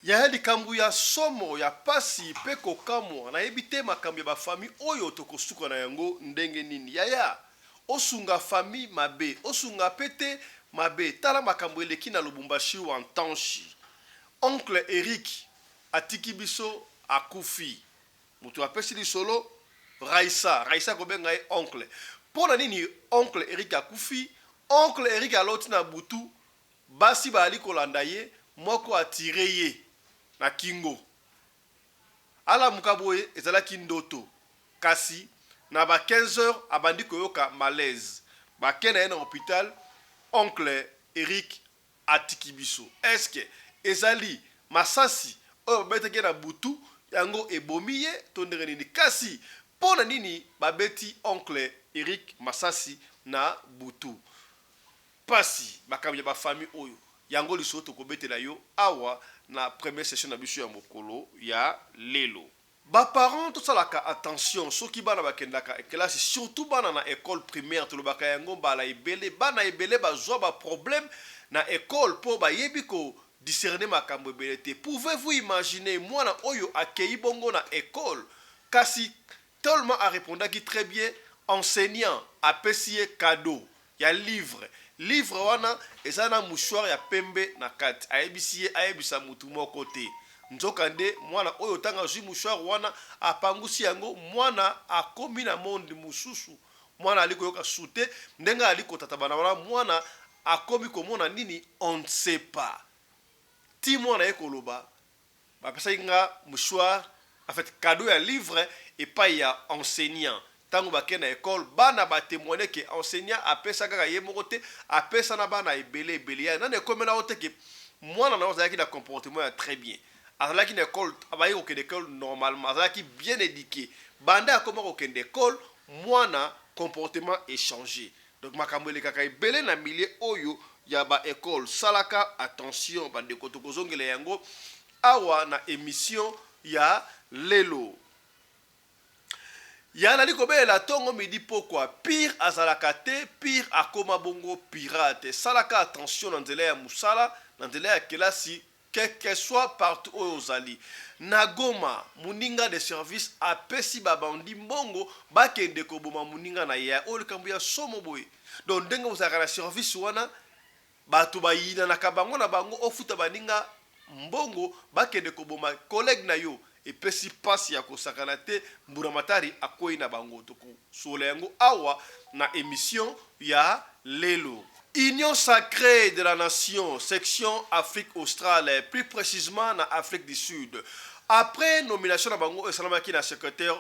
ya likambo ya somo ya pasi pe kokamwa na ebite makambo ya ba famille oyo tokosuka na yango ndenge nini yaya osunga famille mabe osunga pete mabe tala makambo eleki na Lubumbashi wa Ntanshi. Oncle Eric atiki biso akufi mutu apesi lisolo Raisa kobenga ye oncle. Pona nini oncle Eric akufi? Oncle Eric aloti na butu basi bali kolanda ye moko atire ye na kingo ala mukaboye ezalaki ndoto kasi na ba 15h abandi koyoka malaise bakena ye na hôpital. Oncle Eric atiki biso eske ezali masasi oyo babetaki na butu yango ebomi ye to ndenge nini? Kasi pona nini babeti oncle Eric masasi na butu? Pasi makambo ya ba famille oyo yango liso tokobetela yo awa na première session na biso ya mokolo ya lelo. Ba parents to salaka attention soki bana bakendaka classe, surtout bana na école primaire to lobaka yango bala ebele bana ebele bazwa ba problème na école po ba yebi ko discerner makambo ebele te. Pouvez-vous imaginer mwana oyo akei bongo na école kasi tellement a répondaki très bien, enseignant apesi ye cadeau ya livre wana eza na mouchoir ya pembe na kati ayebisi ye ayebisa mutu moko te nzokande mwana oyo tanga zwi mouchoir wana apangusi yango mwana akomi na monde mususu mwana aliko yoka sute ndenga aliko tatabana wana mwana akomi komona nini on ne sait pas ti mwana ekoloba bapesa inga mouchoir en fait cadeau ya livre et pas ya enseignant. Tango bakena école bana ba témoigner que enseignant apesa kaka ye moko te apesa na bana ebele ya na école na ote que mwana na ozaki na comportement ya très bien azalaki na école abayi ko kende école normalement azalaki bien éduqué banda akoma ko kende école mwana comportement est changé. Donc makambo le kaka ebele na milieu oyo ya ba école salaka attention bande ko tokozongela yango awa na émission ya lelo. Yana liko bela tongo midi pourquoi pire azalaka te pire akoma bongo pirate salaka attention na nzela ya musala na nzela ya kelasi quel que soit partout aux ali na Goma muninga de service apesi babandi mbongo bakende koboma muninga na ya olikambu ya somo boy donc ndenga uzaka na service wana batu bayina na kabango na bango ofuta baninga mbongo bakende koboma collègue na yo epesi pasi ya kosakana te mburamatari akoyi na bango toko sole yango awa na émission ya lelo. Union sacrée de la nation section Afrique australe plus précisément na Afrique du Sud. Après nomination na bango esalamaki na secrétaire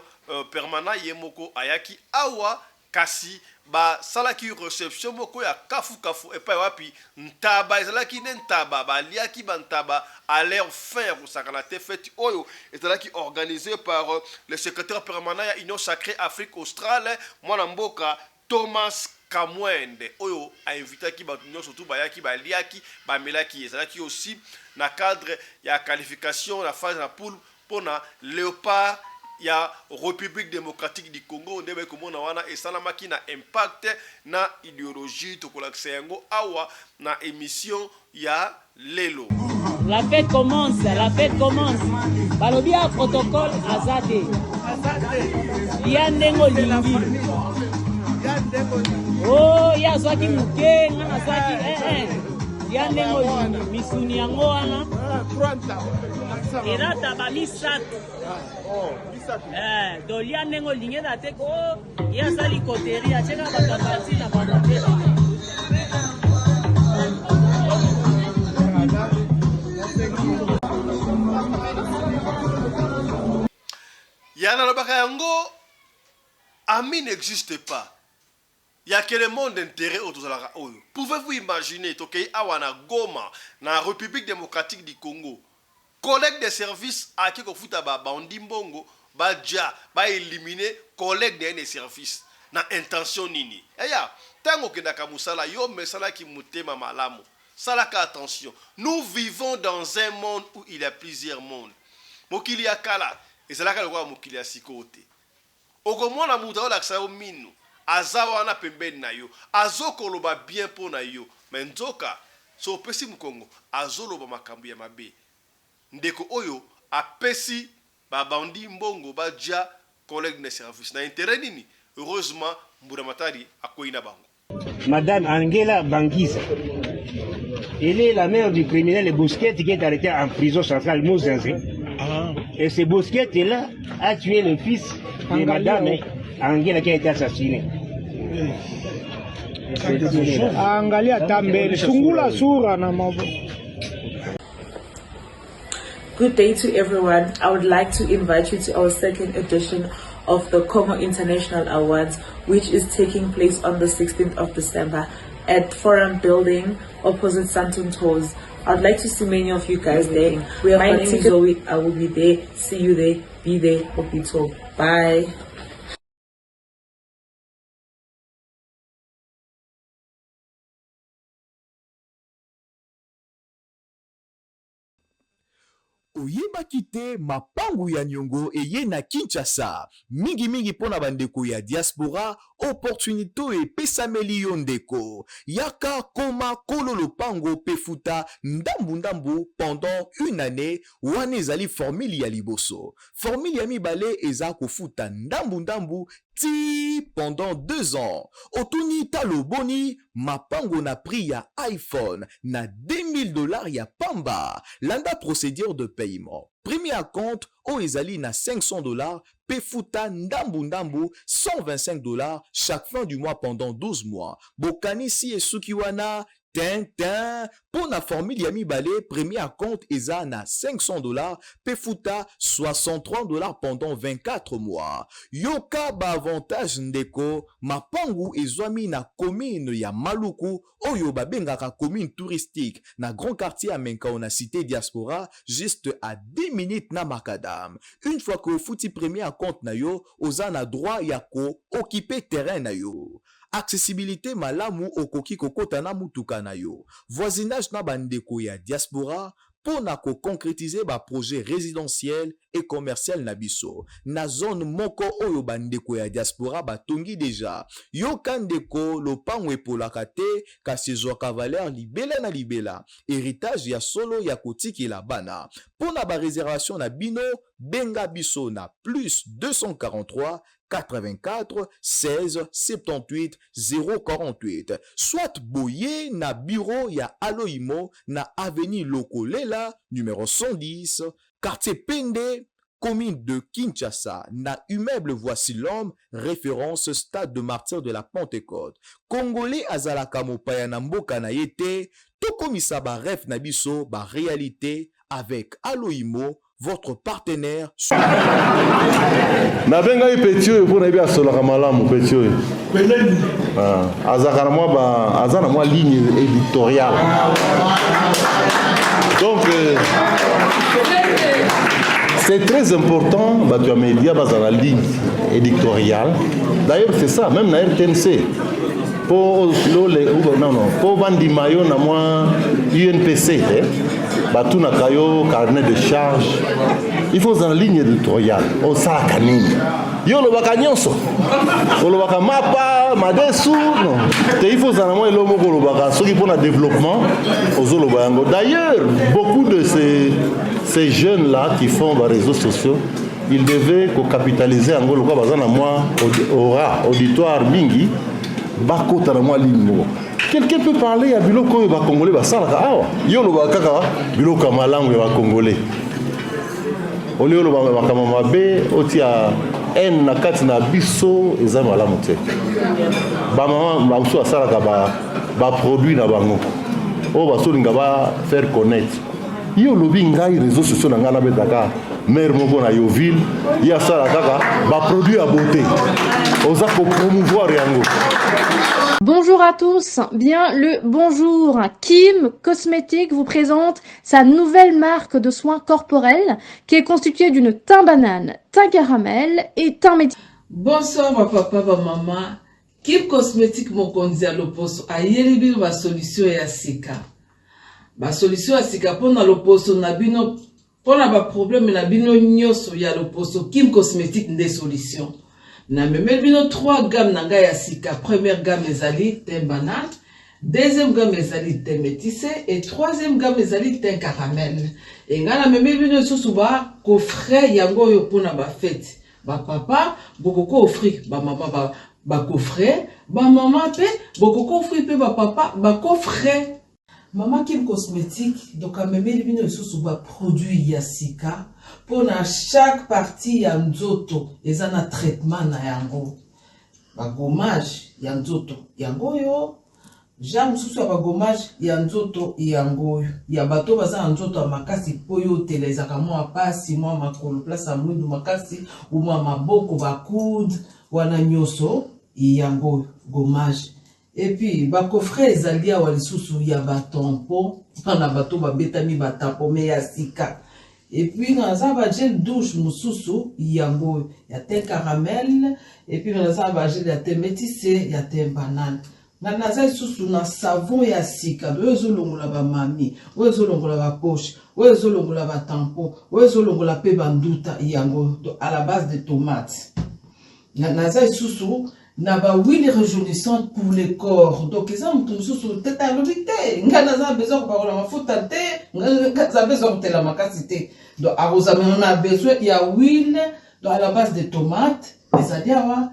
permanent yemoko ayaki awa kasi ba salaki reception moko ya kafu epai wapi ntaba ezalaki ne ntaba baliaki bantaba à l'air fin kosakana te fête oyo ezalaki organisé par le secrétaire permanent ya Union sacrée Afrique australe mwana mboka Thomas Kamwende oyo a invitaki ba union surtout bayaki baliaki bamelaki ezalaki aussi na cadre ya qualification la phase na poule pona Léopard ya République démocratique du Congo ndebe komona wana esalamaki na impact na idéologie tokolakisa yango awa na émission ya lelo. La fête commence. Balobi a protocole azade. Yandengo lingi. Oh, ya zwaki muke ngana zwaki yandengo lingi misuni yango wana. Era tabami satu. Dolia nengo linge na teko ya sali koteri ya cheka batapati na batapeti. Yana lobaka yango ami n'existe pas. Il y a que le monde intérêt autour de la oyo. Pouvez-vous imaginer tokei awa na Goma na République démocratique du Congo collègue de service a qui kofuta ba bandi mbongo ba ja ba éliminer collègue de service na intention nini eya tango kendaka musala yo mesala ki mutema malamu salaka attention. Nous vivons dans un monde où il y a plusieurs mondes mokili ya kala ezalaka lokwa mokili ya sikote okomona muta ola ksa minu azawa na pembeni na yo azokoloba bien po na yo menzoka so pesi mkongo azoloba makambu ya mabe ndeko oyo apesi babandi mbongo badia collègue de service na intérêt nini. Heureusement Mburamatari akoyi na bango. Madame Angela Bangisa, elle est la mère du criminel Bousquet qui est arrêté en prison centrale Mouzinzi. Et ce Bousquet-là a tué le fils de Madame Angela qui a été assassinée. Good day to everyone. I would like to invite you to our second edition of the Congo International Awards, which is taking place on the 16th of December at Forum Building opposite Santon Tours. I'd like to see many of you guys there. My name is Zoe. I will be there. See you there. Be there. Hope you talk. Bye. oyebaki te mapangu ya niongo eye na Kinshasa mingi pona bandeko ya diaspora opportunité epesameli yo ndeko yaka koma kolo lopango pefuta ndambu pendant une année wana ezali formule ya liboso formule ya mibale eza kofuta ndambu ti pendant 2 ans otuni taloboni mapango na prix ya iPhone na $2000 ya pamba landa procédure de paiement premier compte o ezali na $500 pefuta ndambu $125 chaque fin du mois pendant 12 mois bokanisi esuki wana Tintin, pour la formule ya mibale, premier compte eza na $500, pefuta $63 pendant 24 mois. Yoka ba avantage ndeko, mapangu ezwami na commune ya Maluku, oyo babengaka commune touristique, na grand quartier amenka na cité diaspora, juste à 10 minutes na Macadam. Une fois que futi premier compte na yo, oza na droit ya ko occuper terrain na yo. Accessibilité malamu okoki kokota na mutuka na yo. Voisinage na bandeko ya diaspora pour na ko concrétiser ba projet résidentiel et commercial na biso. Na zone moko oyo bandeko ya diaspora batongi déjà. Yo kandeko lopango epolaka te kasi ezwaka valeur libela na libela. Héritage ya solo ya kotiki la bana. Pour na ba réservation na bino benga biso na plus 243 84 16 78 048 soit boye na bureau ya Aloimo na avenue Lokolela numéro 110 quartier Pende commune de Kinshasa na immeuble Voici l'homme référence stade de martyr de la Pentecôte congolais azalaka mopaya na mboka na yete tokomisa ba rêve na biso ba réalité avec Aloimo votre partenaire. Nabenga ipetio pour na bia solaka malamu petio. Azakara moi ba azana moi ligne éditoriale. Donc c'est très important bah tu as média dans la ligne éditoriale. D'ailleurs c'est ça même na RTNC. Pour pour bandi mayo na moi UNPC tout na kayo carnet de charge il faut en ligne éditoriale on sala kanini yo lo baka nyonso lo baka mapa madesu non il faut en moi lo moko lo baka soki pour na développement ozo lo bango d'ailleurs beaucoup de ces jeunes là qui font les réseaux sociaux ils devaient capitaliser en gros quoi bazana moi aura auditoire mingi bakota na moi ligne. Quelqu'un peut parler à biloko ba congolais ba sala awa yo lo ba kaka biloko malangu ya congolais olio lo ba kama mabe otia en na kati na biso eza malamu te ba mama ba mso sala ka ba produit na bango o ba so linga ba faire connaître yo lo binga réseaux sociaux na ngana betaka mère moko na Yoville ya sala kaka ba produit à beauté oza ko promouvoir yango. Bonjour à tous, bien le bonjour. Kim Cosmétique vous présente sa nouvelle marque de soins corporels qui est constituée d'une thym banane, thym caramel et thym métis. Bonsoir ma papa, ma maman. Kim Cosmétique mokonzi ya loposo ayeli bino ba solution ya sika. Ba solution ya sika pona loposo na bino pona ba problème na bino nyoso ya loposo Kim Cosmétique nde solution. Na memel bino 3 gammes na ngai ya sika. Première gamme ezali thym banane, deuxième gamme ezali thé métissé et troisième gamme ezali thé caramel. Et ngana meme bino susu ba coffret yango oyo pona ba fête. Ba papa bokoko offrir ba mama ba coffret, ba mama pe bokoko offrir pe ba papa ba coffret. Mama Kim Cosmétique, donc à même les sous ba produit yasika pour na chaque partie ya nzoto et un traitement na yango ba gommage ya nzoto yango yo jam sous ba gommage ya nzoto yango ya bato baza nzoto makasi poyo teleza kama pasi moi makolo place à mwindu makasi ou moi maboko ba coude wana nyoso yango gommage. Et puis, ba coffret ezalia wa lisusu ya ba tampon, na bato ba betami ba tampon me ya sika. Et puis, naza ba gel douche mususu yango ya thé caramel, et puis naza ba gel ya thé métissé, ya thé banane. Naza lisusu na savon ya sika, oyo longola ba mami, oyo longola ba poche, oyo longola ba tampon, oyo longola pe banduta yango à la base de tomates. Naza lisusu na ba huile rajeunissante pour le corps. Donc ils ont tout sur tête à l'obité. Ngana za besoin ko la mafuta te, ngana za besoin de la makasité. Donc arrosame on a besoin il y a huile à la base de tomates, les adiawa.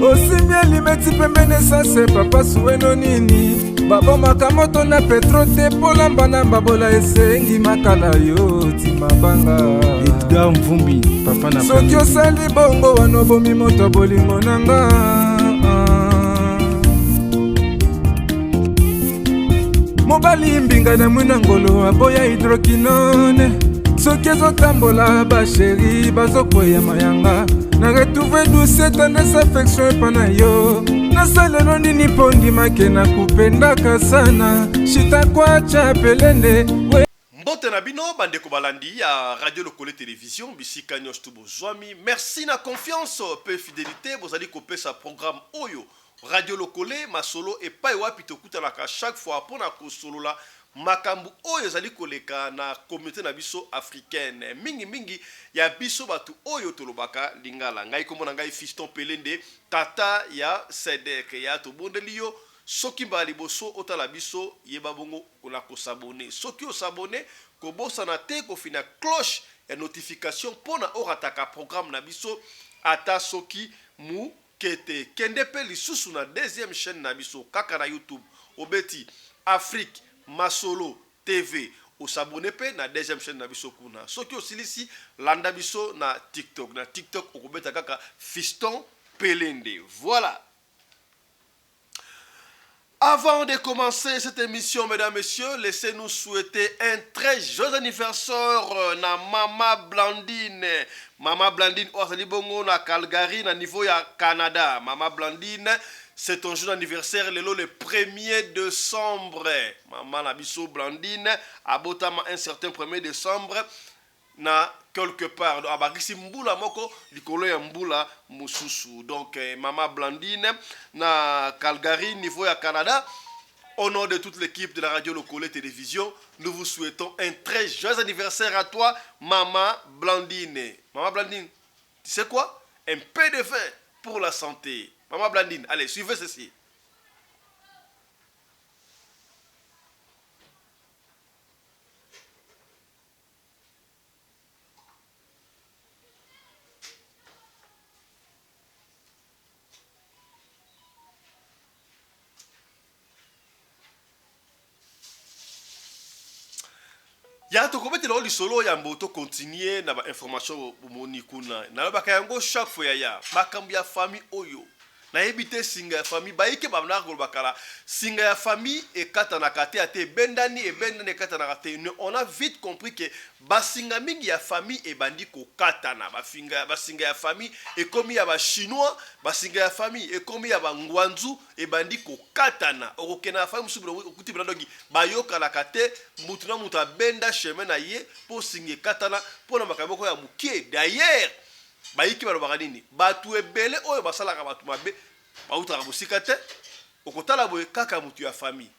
Osimia limeti pembene sase papa sueno nini. Babo makamoto na petro te polamba na babola esengi makala yo timabanga Edgar Mvumbi papa na soki osali bongo wanobomi moto bolingo nanga mobali mbinga na mwina ngolo aboya hydroquinone soki ezotambola basheri bazokoya mayanga na retrouve douce tendresse affection epana yo nasalelo nini pondi makena kupendaka sana shita kwacha pelende mbote na bino bandeko balandi ya radio lokole télévision bisika nyonso tu bozwami merci na confiance pe fidélité bozali kopesa programme oyo radio lokole masolo epai wapi tokutanaka chaque fois mpona kosolola makambu oyo ezali koleka na communauté na biso africaine mingi ya biso batu oyo tolobaka lingala ngai kombo na ngai Fiston Pelende tata ya Sedek ya tobondeli yo soki mbala liboso otala biso yeba bongo na kosabone soki osabone kobosana te kofina cloche ya notification pona orataka programme na biso ata soki mu kete kende pe lisusu na deuxième chaîne na biso kaka na YouTube obeti Afrique Masolo TV osabone pe na deuxième chaîne na biso kuna soki osilisi landa biso na TikTok okobeta kaka Fiston Pelende. Voilà. Avant de commencer cette émission, mesdames, messieurs, laissez-nous souhaiter un très joyeux anniversaire na Mama Blandine. Mama Blandine, Oazali Bongo na Calgary, na niveau ya Canada. Mama Blandine, c'est ton jour d'anniversaire, le 1er décembre. Maman Nabiso Blandine, abotama un certain 1er décembre. Na quelque part abakisi mbula moko likolo ya mbula mususu donc Mama Blandine na Calgary niveau ya Canada. Au nom de toute l'équipe de la radio Lokole Télévision, nous vous souhaitons un très joyeux anniversaire à toi Mama Blandine. Mama Blandine, tu sais quoi? Un peu de vin pour la santé. Mama Blandine, allez, suivez ceci. Ya to komete lo lisolo ya mboto continuer na ba information moni kuna na ba kayango chaque fois ya makambu ya famille oyo na ebite singa ya famille ba ike ba na ko bakala singa ya famille e kata na kate ate bendani kata na kate on a vite compris que ba singa mingi ya famille e bandi ko kata na ba singa ya famille e komi ya ba chinois ba singa ya famille e komi ya ba ngwanzu e bandi ko kata na okena famille subiro okuti blandogi ba yoka la kate mutuna muta benda chemin na ye po singa kata na pona makaboko ya mukie d'ailleurs bayiki balobaka nini batu ebele oyo basalaka batu mabe bautaka bosika te okotala boye kaka mutu ya famille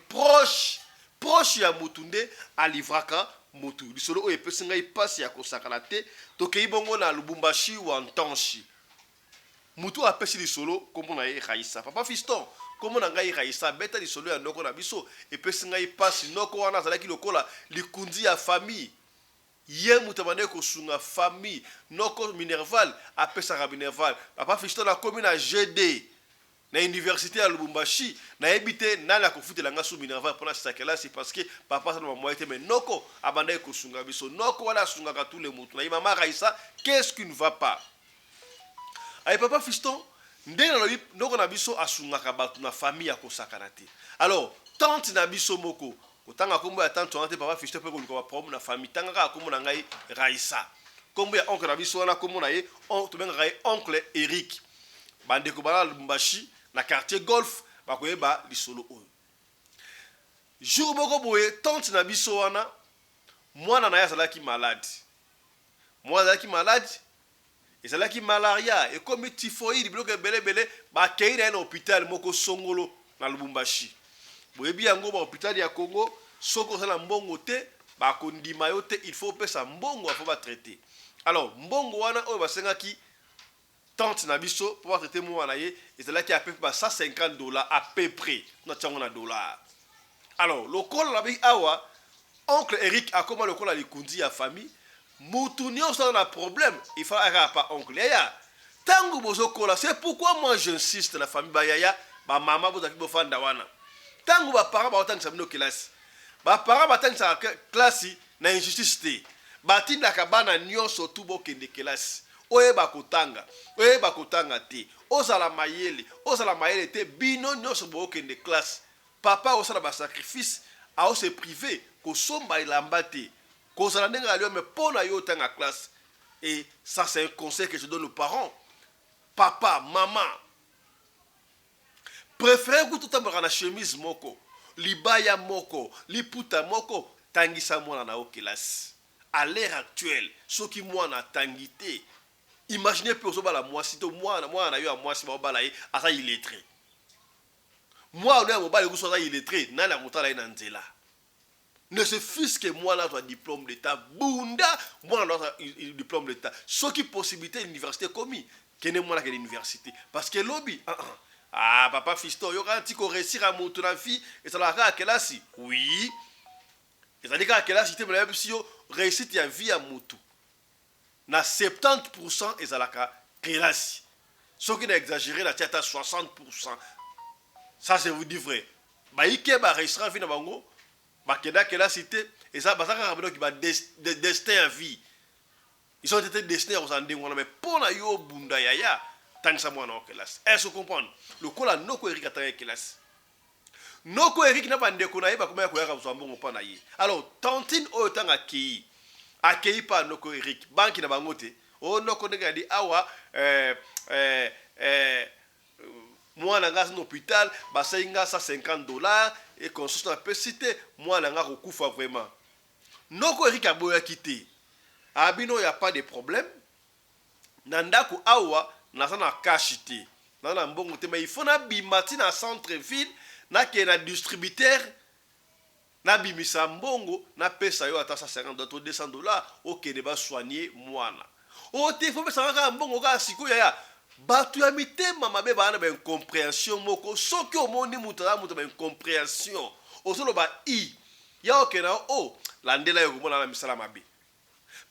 proche ya mutu nde alivraka mutu lisolo oyo epesi ngai pasi ya kosakana te tokei bongo na Lubumbashi ou Ntonshi mutu apesi lisolo kombo na ye Raissa papa fiston kombo na ngai Raissa beta lisolo ya ndoko na biso epesi ngai pasi noko wana azalaki lokola likundi ya famille ye mutu bande kosunga famille noko Minerval apesaka Minerval papa fiston akomi na GD na université à Lubumbashi na ebité na la kofutela nga su Minerval pour la sakela c'est parce que papa ça m'a moité mais noko abanda ko sunga biso noko wala sunga ka tous les mutu na mama Raissa qu'est-ce qui ne va pas ay papa fiston ndena na noko na biso asunga ka batu na famille ya kosakana te alors tante na biso moko kotanga kombo ya tante tante papa fiston pe ko luka problème na famille tanga ka kombo na ngai Raissa kombo ya oncle na biso wana kombo na ye on to benga ngai oncle Eric bande ko bana Lubumbashi na quartier golf bakoyeba lisolo oyo jour moko boye tante na biso wana mwana na yazalaki malade ezalaki malaria et comme typhoïde bloque belé bakei na hôpital moko songolo na Lubumbashi boyebi yango ba hôpital ya Congo soko sala mbongo te bakondima yo te il faut pesa mbongo afo ba traiter alors mbongo wana oyo basengaki tante na biso pour traiter moi na ye ezalaki à peu près $150 à peu près na tsango na dollar alors le col la bi awa oncle Eric a comment le col la likundi ya famille mutu nyonso na problème il faut ara pas oncle yaya tango bozo kola c'est pourquoi moi j'insiste la famille ba yaya ba mama bozaki bo fanda wana tango ba parents ba otangisa bino classe ba parents ba tangisa classe na injustice te batinda ka bana nyonso tu bo kende classe oyeba kotanga te ozala mayele te bino nyonso bo kende classe papa osala ba sacrifice a se privé ko somba ilamba te ko zala ndenga alio me pona yo tanga classe et ça c'est un conseil que je donne aux parents papa maman préférez que tout na chemise moko libaya moko liputa moko tangisa mwana na o classe à l'heure actuelle ce qui mwana tangité imaginez peu la moi si to moi na yo a moi si ba bala ye asa illettré moi on est mobile ko so illettré na la motala ina nzela ne se fût que moi là toi diplôme d'état bunda moi là diplôme d'état ce qui possibilité université commis kene moi là que l'université parce que lobby papa fiston yo quand ko réussir à monter la vie et ça la ka kelasi oui et ça dit ka kelasi te mais si yo réussite ya vie à mutu na 70% ezalaka kelasi ce qui n'a exagéré la tête à 60%. Ça c'est vous dit vrai ba ike ba restaurant vina bango ba keda kelasi te et ça ba saka rabino ki ba destin à vie ils ont été destinés aux andengona mais pour na yo bunda yaya tangisa mwana kelasi est-ce que vous comprenez le kola noko Eric atanga kelasi noko Eric na bande ko na yeba kuma ko yaka mbongo pa na ye alors tantine o tanga ki akei pa noko Eric banki na bangote o noko ndenge di awa mwana nga na hôpital basainga $150 et consultation na pesite mwana nga kokufa vraiment noko Eric aboya kité abino y a pas de problème nandako awa na kashité na mbongo te mais il faut na bimati na centre ville na ke na distributeur na bimisa mbongo na pesa yo ata $50 $200 okende ba soigner mwana o te faut pesa ka mbongo ka siko ya batu ya mitema mabe bana ba incompréhension moko soki omoni mutala mutu ba incompréhension osolo ba i ya okena o landela yo komona na misala mabe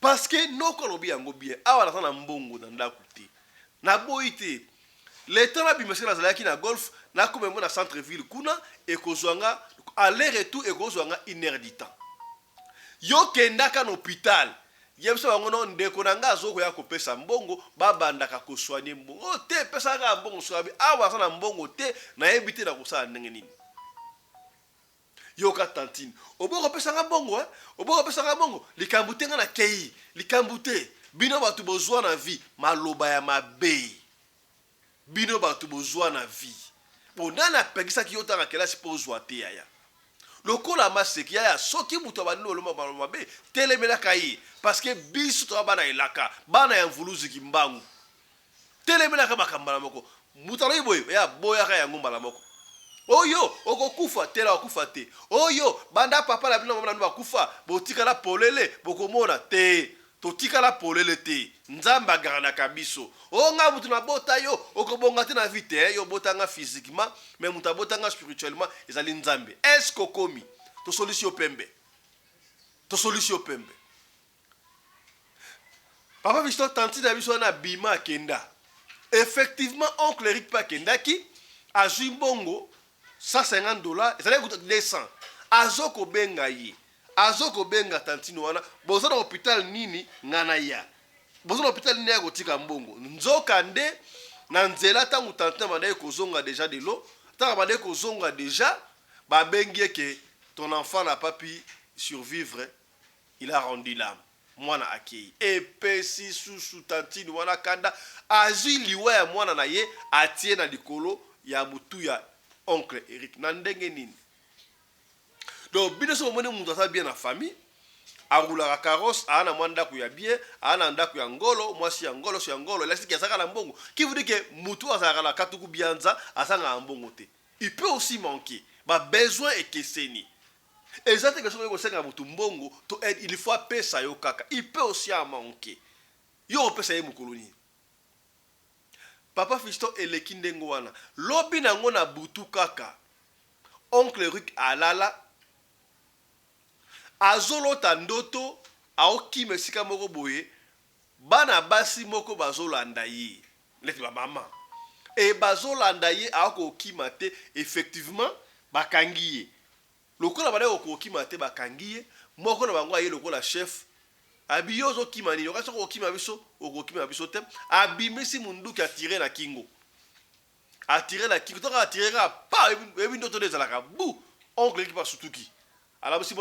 parce que noko lobi yango bien awa na mbongo na ndako te na boite l'état na bimisa na zalaki na golf na komemo na centre ville kuna e kozwanga aller et tout et kozwanga 1 heure du temps yo kendaka na hôpital yebso bango no ndeko na nga zo ko ya kopesa mbongo babandaka ko soigner mbongo te pesa ka mbongo so bi awa sana mbongo te na ebite na kosala ndenge nini yo ka tantine oboko pesa nga mbongo oboko pesa nga mbongo likambute nga na kei likambute bino batu bozwa na vie maloba ya mabe bino batu bozwa na vie bonana pekisa ki yota ka kelasi pozwa te yaya lokola maseki ya soki muto abanilo loma mabe telemela kai parce que biso to bana ilaka bana ya mvuluzi kimbangu telemela ka bakambala moko mutalo iboy ya boya ka ya ngumba la moko oyo okokufa tela okufa te oyo banda papa la bino mama na bakufa botikala polele bokomona te totikala polele te nzamba garanaka biso onga mutu na bota yo okobonga te na vite yo botanga physiquement mais mutu abotanga spirituellement ezali nzambe est-ce kokomi to solution pembe papa biso tanti na biso na bima kenda effectivement oncle Eric pa kendaki azui mbongo $150 ezali kuta 200 azoko benga ye azoko benga tantino wana boza na hôpital nini ngana ya boza na hôpital nini ya kotika mbongo nzoka nde na nzela tangu tantina bandaye kozonga déjà de l'eau tangu bandaye kozonga déjà ba bengi que ton enfant n'a pas pu survivre il a rendu l'âme mwana akei epesi susu tantino wana kanda azui liwa ya mwana na ye atie na likolo ya mutu ya oncle Eric na ndenge nini donc bino so mone mutu asa bien na famille arulaka carrosse ana mwanda ku ya bien ana ndaku ya ngolo mwasi ya ngolo so ya ngolo la siki asaka na mbongo qui veut dire que mutu asaka na katuku bianza asanga mbongo te il peut aussi manquer ba besoin ekeseni exacte que so ko senga mutu mbongo to il faut pesa yo kaka il peut aussi en manquer yo pesa ye mukoloni papa Fiston eleki ndengo wana lobi nango na butu kaka oncle Eric alala azolota ndoto aoki mesika moko boye bana basi moko bazolanda ye leti ba mama e bazolanda ye akokima te effectivement bakangi ye lokola bana okokima te bakangi ye moko na bango aye lokola chef abiyozo kimani yoka soko okima biso te abimisi munduki atire na kingo to atire pa ebi ndoto nezalaka bu oncle Eric pa sutuki ala bisi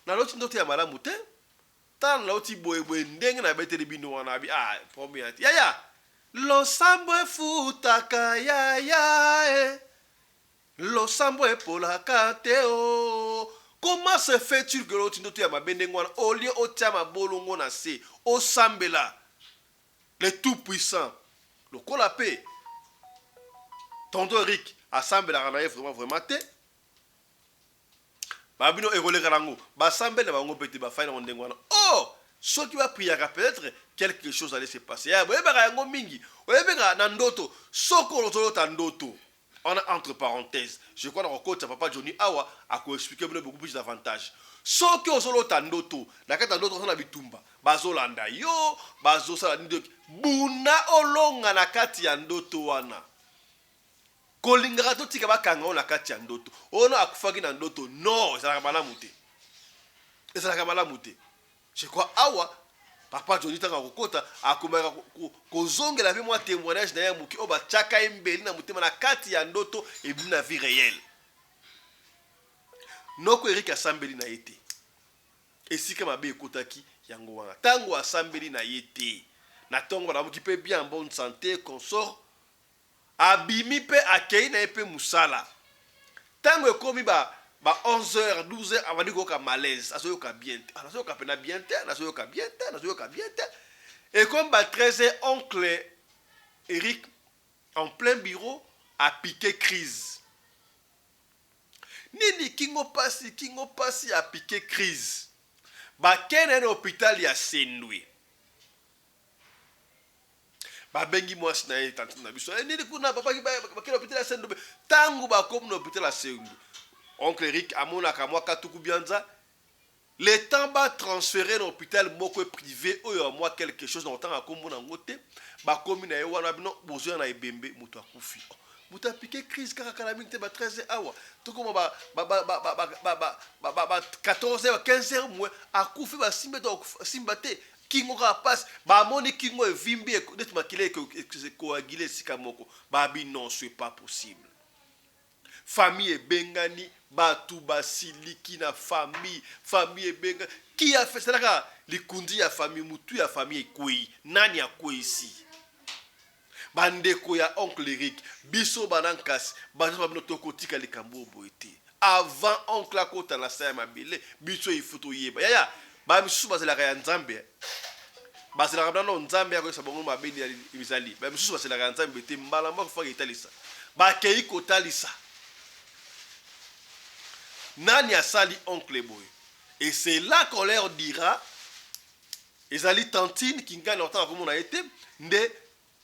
na loti ndoto ya malamu te tan loti boye ndenge na beteli bino wana bi premier ya losambo futaka ya losambo epolaka te o. Comment se fait-il que loti ndoto ya mabende ngwana au lieu otia mabolongo na se o sambela le tout puissant le kolape tonton Eric asambela na ye vraiment te babino ekoleka nango basambela bango pete bafai na ndengo wana oh soki ba priaka peut-être quelque chose allait se passer ya boyebaka yango mingi oyebeka na ndoto soko lotolota ndoto on a entre parenthèses je crois na côté papa Johnny Awa a ko expliquer beaucoup plus davantage soki ozolota ndoto na kata ndoto na bitumba bazolanda yo bazosala ndoto buna olonga na kati ya ndoto wana kolingaka totika bakanga na kati ya ndoto ono akufaki na ndoto no ezalaka malamu te je crois awa papa Johnny tanga kokota akomaka kozongela pe mwa témoignage na ya muki oba chaka embeli na mutema na kati ya ndoto ebi na vie réelle noko Eric asambeli na yete esika mabe ekotaki yango wana tango asambeli na yete na tongo na muki pe bien en bonne santé consort abimi pe akei na epe musala tango ekomi ba 11h 12h avant de koka malaise azoyoka bien te azoyoka pena bien te azoyoka bien te et comme ba 13h oncle Eric en plein bureau a piqué crise nini kingo pasi a piqué crise ba kene na hôpital ya Sendwe ba bengi mwasi na tante na biso nini kuna papa ki ba kene hôpital ya Sendwe tangu ba comme na hôpital ya Sendwe oncle Eric amona kamwa katuku bianza le temps ba transférer dans l'hôpital moko privé oyo moi quelque chose dans temps akombo na ngote ba komi na yewana bino bozo na ebembe mutu akufi mutu apike crise kaka kala minute ba 13 awa to koma ba 14h 15h mwe akufi ba simbate kingo ka passe ba moni kingo evimbi net makile ko agile sika moko ba bi non c'est pas possible famille bengani batu basiliki na famille benga qui a fait ça là likundi ya famille mutu ya famille ekoi nani akoi ici bandeko ya oncle Eric biso banankasi bazo babino tokotika likambo boete avant oncle akota na sa mabele biso ifuto yeba ya ba misusu bazela ya nzambe bazela kabana nzambe akoyesa bongo mabele ya bizali ba misusu bazela ya nzambe te mbala moko fa italisa ba kei kotalisa nani asali oncle boy. Et c'est là qu'on leur dira, ezali tantine qui ngana otanga comme on a été nde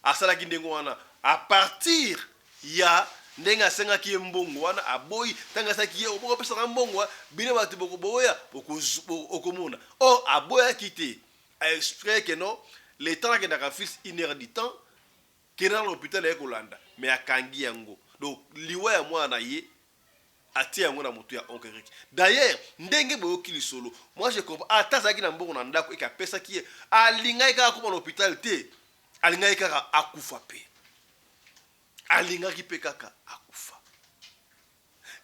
asala kindengo wana à partir ya ndenga senga ki mbongo wana aboyi tanga saki oboko pesa mbongo bine batu boko boya okomona oh aboya kité a exprès que non le temps que ndaka fils 1 heure du temps que dans l'hôpital ya Kolanda mais akangi yango donc liwa ya mwana ye ati yango na moto ya oncle Rick. D'ailleurs ndenge boyokili solo moi je comprends ata zaki na mbongo na ndako eka pesa ki alingai kaka kuma na hôpital te alingai kaka akufa pe alingaki pe kaka akufa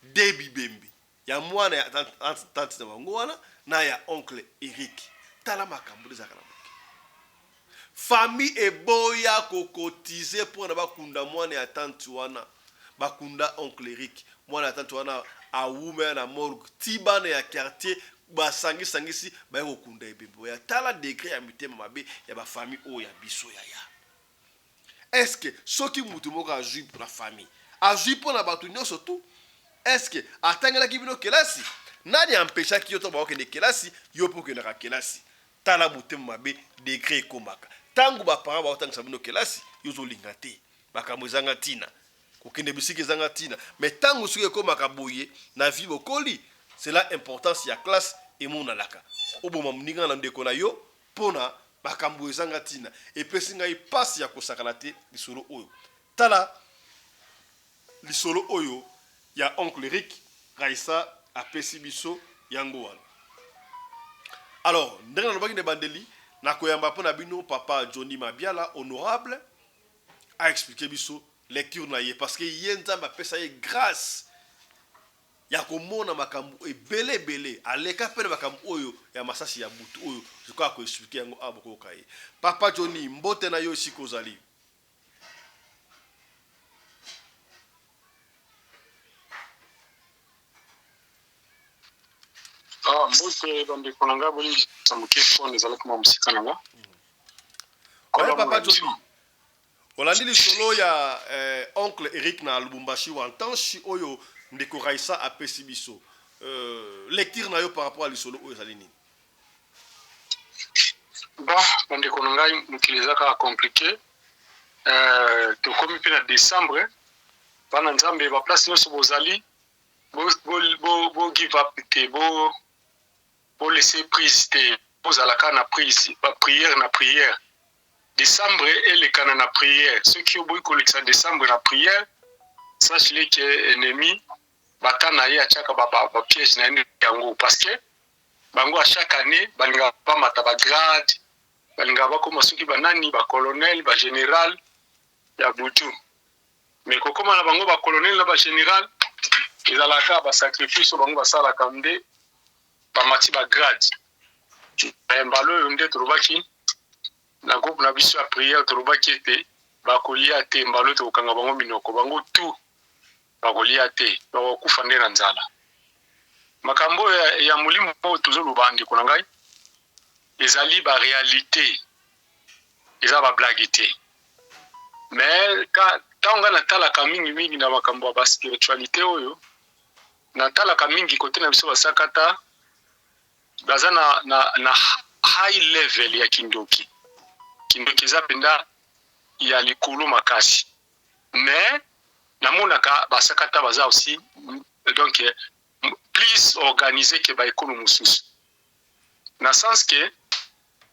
debi bembi ya mwana ya tante na bango wana na ya oncle Eric tala makambo ezaka na moke famille eboya kokotize pour na bakunda mwana ya tante wana bakunda oncle Eric mwana ya tante wana awume na morgue tibana ya quartier basangisi bayeko kunda ebembo ya tala degré ya mitema mabe ya ba famille o ya biso ya est-ce que ce qui mutu moko azui pour la famille azui pour la batu nyonso tout est-ce que atangela kibino kelasi nani empêcha ki yoto ba okende kelasi yo pour que na kelasi tala mutema mabe degré komaka tangu ba parents ba otangisa bino kelasi yozo lingate bakamwezanga tina kokende bisiki zanga tina mais tangu suke komaka boye na vie bokoli c'est là importance ya classe et mon alaka oboma mninga na ndeko na yo pona bakambo ezanga tina epesi ngai pasi ya kosakana te lisolo oyo tala lisolo oyo ya oncle Rick Raissa apesi biso yango wana. Alors ndenge na bakinde bandeli na koyamba pona bino papa Johnny Mabiala honorable a expliqué biso lecture na ye parce que yenza ba pesa ye grâce ya komona makambo ebele aleka pene makambo oyo ya masasi ya butu oyo zikoa ko expliquer yango aboko kai papa Johnny mbote na yo siko zali mbote bande konanga bolingi samuke fone zala kuma musika nanga papa Johnny olandi lisolo ya oncle Eric na Lubumbashi wa ntanshi oyo ndeko Raissa apesi biso lecture na yo par rapport à lisolo oyo ezali nini ba ndeko nanga mutilizaka compliqué to komi pe na décembre bana nzambe ba place nyonso bozali bo give up te bo laisser prise te bozalaka na prise ba prière na prière décembre et le canon na prière ceux qui ont beaucoup collecté décembre na prière sache-le que ennemi batana ya chaka ba piège na yango parce que bango à chaque année balinga pas mata ba grade balinga ba comme ceux qui banani ba colonel ba général ya butu mais kokoma na bango ba colonel na ba général ezalaka ba sacrifice bango ba sala kamde ba mati ba grade mbalo yonde trobaki na groupe na biso ya prière trobaki ete bakolia te mbalo to kanga bango minoko bango tout bakolia te bakufa nde na nzala makambo ya mulimo toujours lubandi kuna ngai ezali ba réalité eza ba blague te mais tanga na tala ka mingi na makambo ba spiritualité oyo na tala ka mingi kote na biso basakata bazana na high level ya kindoki za penda ya likulu makasi mais namona ka basakata baza aussi donc plus organisé que ba ekolo mususu na sens que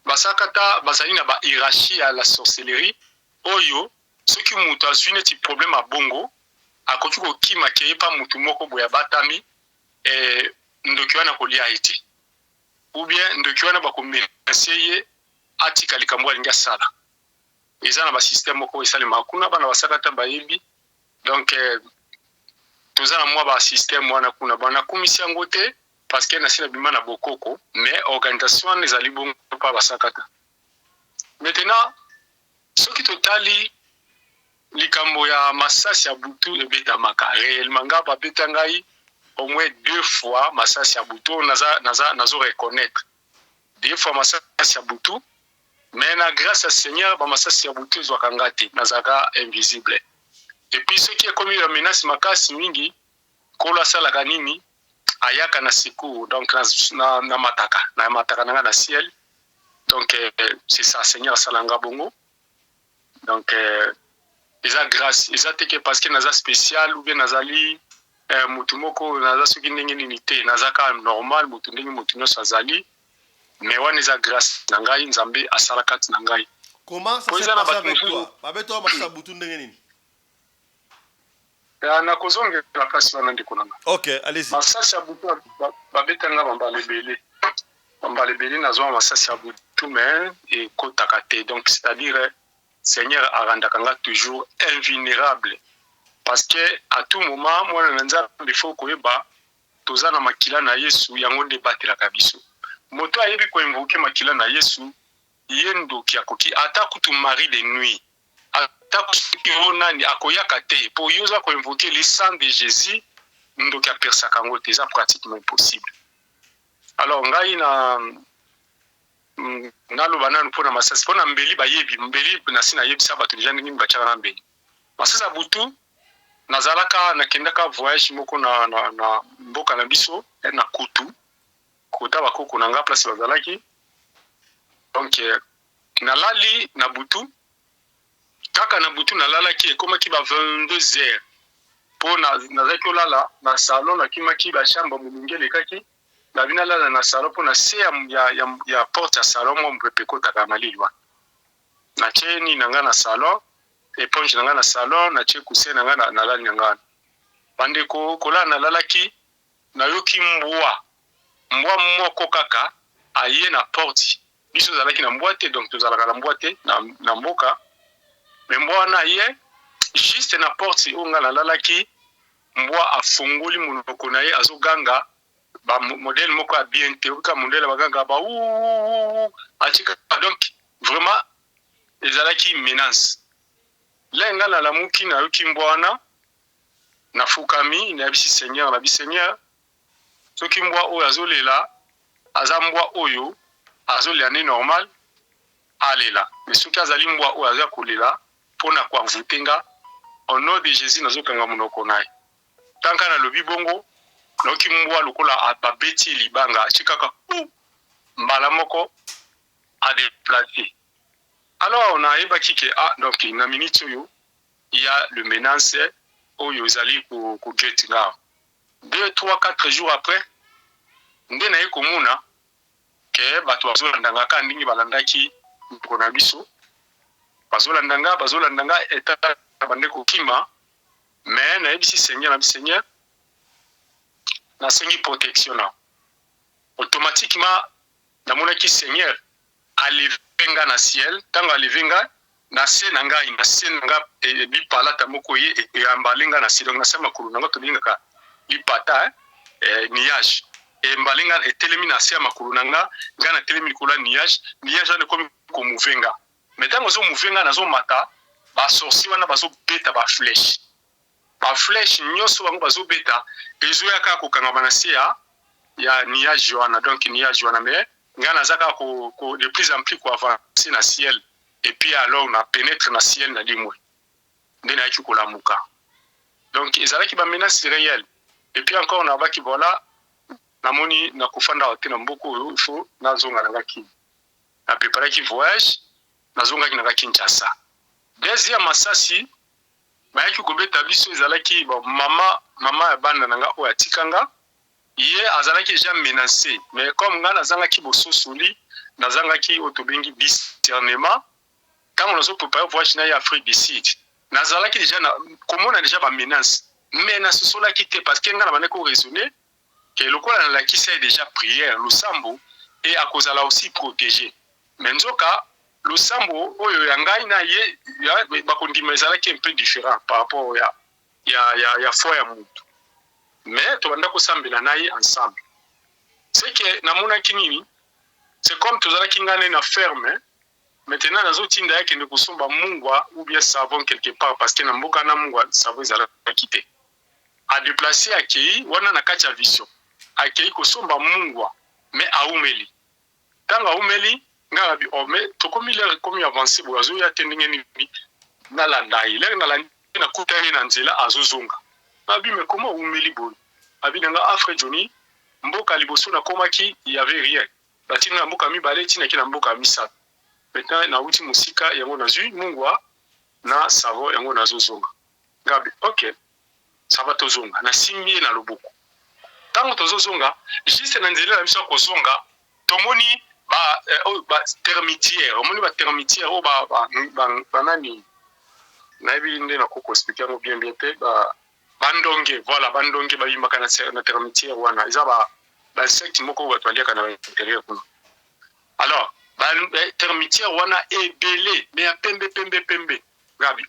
basakata bazali na ba hiérarchie à la sorcellerie oyo ce qui mutu azwi neti problème a bongo akoki kokima keye pa mutu moko boya batami ndoki wana kolia ete ou bien ndoki wana bakomenaseye atika likambo alinga sala eza na ba système moko esale makuna bana basakata bayebi donc toza na mwa ba système wana kuna bana komisi yango te parce que na sina bima na bokoko mais organisation les ali bongo pa basakata maintenant ce qui totali likambo ya masasi ya butu ebetamaka réellement nga ba betangai au moins 2 fois masasi ya butu nazo reconnaître 2 fois masasi ya butu mais na grâce à Seigneur ba masasi ya butu zo kangati nazaka invisible et puis ce qui est comme la menace makasi mingi kola sala kanini ayaka na secours donc na mataka na ciel donc c'est ça Seigneur salanga bongo donc eza grâce eza teke parce que naza spécial ou bien nazali mutu moko naza soki ndenge nini te nazaka normal mutu ndenge mutu nyonso azali mais wana eza grâce na ngai nzambe asala kati na ngai. Comment ça s'est passé avec toi? Babeto makisa butu ndenge nini? Na kozonge la place wana ndeko nanga. OK, allez-y. Masasi ya butu babetanga bambala nazwa masasi ya butu mais ekotaka te donc c'est-à-dire Seigneur arandaka nga toujours invulnérable parce que à tout moment moi na nzambe il faut koyeba toza na makila na Yesu yango nde batelaka biso. Moto ayebi ko invoquer makila na Yesu yendo ki akoki ata kutu mari de nuit ata kutu nani akoyaka te pour yoza ko invoquer le sang de Jésus ndo ki apersaka ngo te ça pratiquement impossible. Alors ngai na loba nanu pona masasi pona mbeli bayebi mbeli na sina yebisa bato déjà ndenge bachaka na mbeli masasa butu nazalaka nakendaka voyage moko na mboka na biso na kutu kota bakoko na nga place bazalaki donc nalali na butu kaka na butu nalalaki ekomaki ba 22h pona nazaki olala na salon nakimaki ba chambre mulungele kaki na bina lala na salon pona se ya porte ya salon mo mpepeko taka malilwa na cheni nanga na salon éponge nanga na salon na che coussin nanga na lali nanga bande ko kola na lalaki na yoki mbwa moko kaka aye na porte biso zalaki na mbwate donc tozalaka na mbwate na mboka mais mbwa na ye juste na porte onga na lalaki mbwa afungoli monoko na ye azoganga ba modèle moko a bien te ka modèle baganga ba achika donc vraiment ezalaki menace lenga la muki na yoki mbwana na fukami na bisi Seigneur soki mbwa oyo azolela aza mbwa oyo azolela ne normal alela mais soki azali mbwa oyo aza kolela pona kwa vutenga au nom de Jésus nazokanga monoko naye tanka na lobi bongo noki mbwa lokola ababeti libanga chikaka mbala moko a déplacé. Alors on a évoqué que donc na minute yo il y a le menace oyo zali ko get là 2 3 4 jours après nde na ekomuna ke bato bazolanda ka ndingi balandaki kona biso bazolanda eta bande ko kima mais na ebisi Seigneur na sengi protection na automatiquement na monaki Seigneur alivenga na ciel tanga alivenga na senanga bipalata moko ye ambalinga na ciel donc na sema kulunanga to lingaka lipata nuage et mbalinga etelemi na sia makulunanga ngana telemi kola nuage ne komi ko muvenga mais tango zo muvenga nazo mata ba sorcier wana bazo beta ba flèche nyoso bango bazo beta ezo yaka ko kanga banasia ya nuage wana donc nuage wana mais ngana zaka ko de plus en plus ko avancer na ciel et puis alors on a pénétré na ciel na limwe ndena yaki ko lamuka donc ezalaki ba menace réelle et puis encore on a baki voilà namoni na kufanda hotela mboko il faut nazonga na ki na préparer ki voyage nazonga ki na Kinshasa deuxième masasi bayaki ko beta biso ezalaki mama ya bana nanga o atikanga ye azalaki déjà menacé mais comme nga nazanga ki bososoli nazanga ki otobengi discernement quand on a préparé voyage na Afrique du Sud nazalaki déjà comment on a déjà ba menace sola ki te parce que nga na baneko raisonner que le quoi la qui c'est déjà prière le sambo et à cause là aussi protégé mais nzoka le sambo oyo yangai na ye ba kondimezala qui est un peu différent par rapport ya foi ya mutu mais to banda ko sambela nayi ensemble c'est que na mona kinini c'est comme tozala kingane na ferme maintenant nazo tinda yake ne kusomba mungwa ou bien savon quelque part parce que na mboka na mungwa savon ezala quitter a déplacer akei wana na kati ya vision akei kosomba mungwa mais aumeli tanga aumeli ngala bi mais to komi le komi avancer bo azo ya tendinge ni na landai le na landi na kutani na nzela azozonga abi mais comment aumeli bo abi nga Afre Johnny mboka liboso na komaki il y avait rien batina na mboka mibale tina ki na mboka misato maintenant na uti musika yango na zui mungwa na savo yango na zozonga ngabi ok ça va tozonga na simie na loboko tango tozozonga juste na nzela na biso kozonga tomoni ba termitière omoni ba termitière o ba nani na ebi nde na koko expliquer ngo bien te bandonge voilà bandonge ba yimaka na termitière wana isa ba insecte moko ba twaliaka na intérieur kuna alors termitière wana ebele mais ya pembe gabi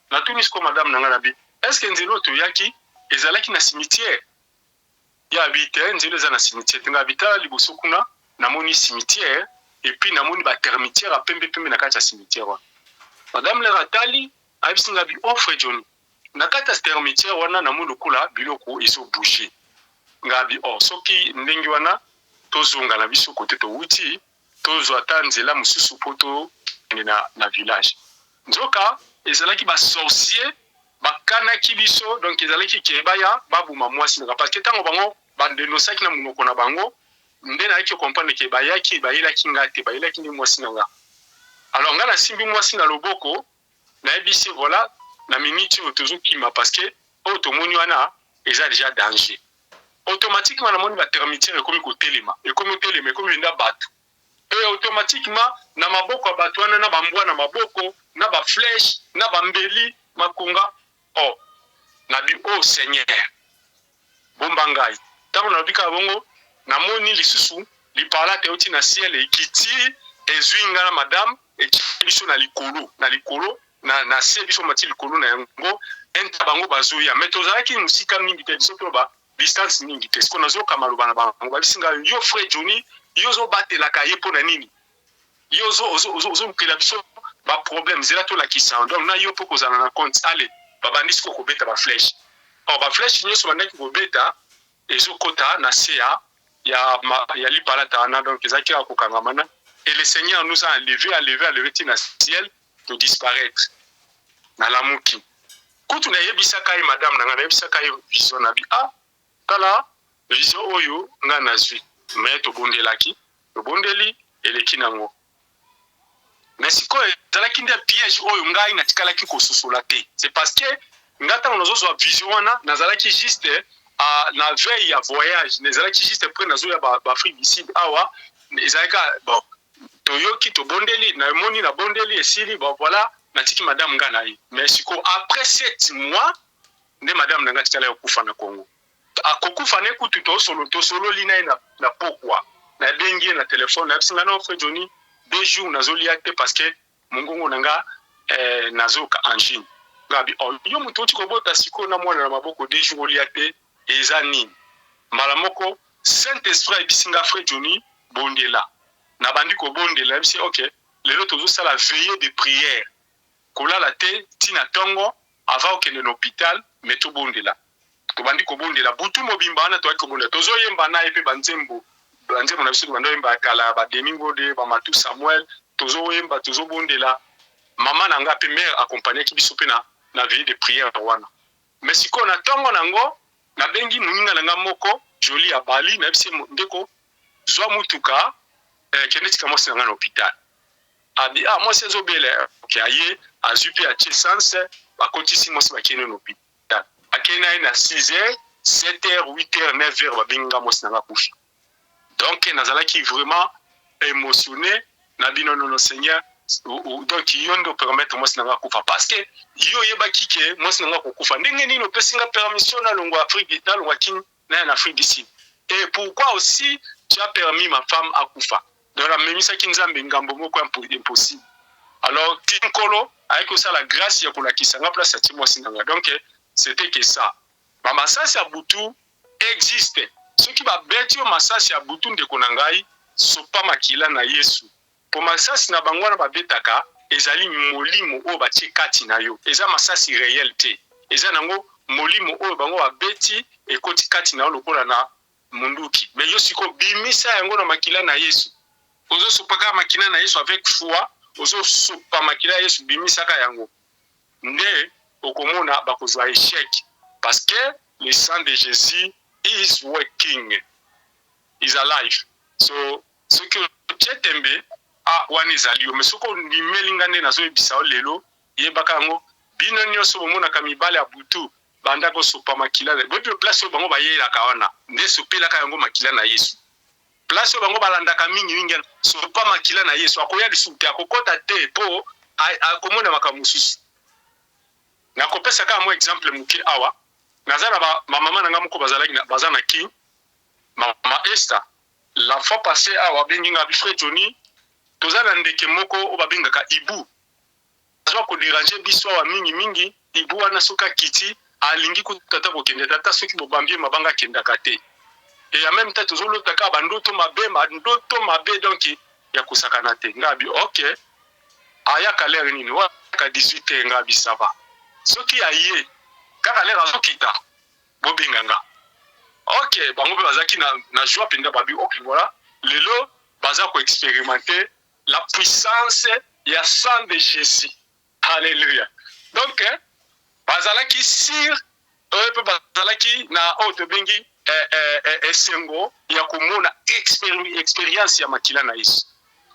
na tunis ko madame nanga nabi est-ce que nzelo to yaki ezalaki na cimetière ya habiter nzelo za na cimetière tinga habiter liboso kuna na moni cimetière et puis na moni ba termitière a pembe na kati ya cimetière wana madame le ratali abisinga bi offre Johnny na kati ya termitière wana na moni kula biloko iso bouger ngabi soki ndenge wana tozonga na biso kote to wuti tozo atanzela mususu poto na village nzoka ezalaki ba sorcier bakana kibiso donc ezalaki kebaya babuma mwasi na parce que tango bango bandenosaki na munoko na bango nde na yaki comprendre ke bayaki bayelaki ngate bayelaki ni mwasi na nga alors nga na simbi mwasi na loboko na ebisi voilà na minute otozoki ma parce que otomoni wana eza déjà danger automatiquement na moni ba termitière ekomi kotelema ekomi nda bato et automatiquement na maboko ya bato wana na bambwa na maboko na ba flèche na bambeli makonga na bi Seigneur bomba ngai tango na bika bongo na moni lisusu li parla te oti na ciel ekiti ezwinga na madame biso na likolo na se biso mati likolo na yango enta bango bazoya mais tozalaki musika mingi te biso to ba distance mingi te siko nazoka maloba na bango babisinga yo frère Johnny yo zo batelaka ye pona nini yo zo mukela biso ba problème zela to la kisa donc na yo poko zana na compte allez babandisi ko beta ba flèche ba flèche nyoso bandaki ko beta ezo kota na CA ya lipalata na donc ezaki akokangamana et le Seigneur nous a enlevé tina ciel de disparaître na lamuki kutu na yebisaka ye madame na ngana yebisaka ye vision na bi tala vision oyo nga nazwi mais to bondeli eleki nango mais sikoyo ezalaki nde piège oyo ngai natikalaki kososola te c'est parce que ngata nazozwa vision wana nazalaki juste na veille ya voyage nezalaki juste après nazoya ba Afrique du Sud awa ezalaka bon toyoki to bondeli na moni na bondeli esili bon voilà natiki madame ngana yi mais siko après 7 mois nde madame nanga tikala yokufa na Congo akokufa ne kutu to solo lina na pokwa na bengi na téléphone na bisinga na offre Johnny 2 jours nazolia te parce que mungongo nanga nazoka engine ngabi yo muto tiko bota siko na mwana na maboko 2 jours lia te ezani malamoko Saint-Esprit bisinga frère Johnny bondela na bandi ko bondela bisi OK lelo tozo sala veillée de prière kolala te tina tongo avant que ne l'hôpital mais to bondela to bandi ko bondela butu mobimba na to ko bondela tozo yemba na epe banzembo na biso bando yemba kala ba Demingo de ba Matu Samuel tozo yemba tozo bondela mama nanga pe mère accompagner ki biso pe na veillée de prière wana mais siko na tongo nango na bengi muninga nanga moko joli ya Bali na biso ndeko zwa mutuka keneti kama sina na hôpital abi moi c'est zobele OK aye azupi a chance ba kotisi mo se ba kene no hôpital akena na 6h 7h 8h 9h ba binga mo sina kufi donc nazala qui vraiment émotionné na bino no Seigneur donc yondo permettre moi sina kufa parce que yo yeba kike mo sina kufa ndenge nino pesinga permission na longo Afrique na longo kin na Afrique du Sud et pourquoi aussi tu as permis ma femme à kufa dans la même ça qui nous a ngambo moko impossible alors tinkolo avec ça la grâce ya kula kisanga place à moi sinanga donc c'était que ça ba masasi ya butu existe ceux qui ba betio masasi ya butu ndeko nangai sopa makila na Yesu pour masasi na bango na ba betaka ezali molimo o ba tikati na yo eza masasi réalité eza nango molimo o bango ba beti e kotikati na lokola na munduki mais yo siko bimisa yango na makila na Yesu ozo sopaka makila na Yesu avec foi ozo sopa makila Yesu bimisa ka yango nde okomona bakozwa échec parce que le sang de Jésus is working is alive. So ce que Chetembe a wana ezali yo mais soko ni melingane nazo ebisa lelo yebaka ngo bino nyonso bomona kamibale ya butu banda ko sopa makila bopi place bango bayela kawana nde sopela ka yango makila na Yesu place bango balanda ka mingi mingi sopa makila na Yesu akoya lisuki akokota te po akomona makamususu na kopesa ka mo exemple muki awa nazana ba mama nanga moko bazalaki na bazana ki mama Esther la fois passée awa benginga bifre Johnny tozana ndeke moko obabingaka ibu azo ko déranger biso wa mingi mingi ibu wana soka kiti alingi kutata ko kende tata soki bobambie mabanga kenda kate et en même temps tozolo taka bandoto mabe donc ya kusakana te ngabi OK aya kalere nini wa ka 18 ngabi ça va soki aye kaka lera sokita bobinganga OK bango pe bazaki na joie penda babi OK voilà lelo baza ko expérimenter la puissance ya sang de Jésus. Alléluia. Donc bazalaki sir peu bazalaki na auto bengi esengo ya komona expérience ya makila na Yesu.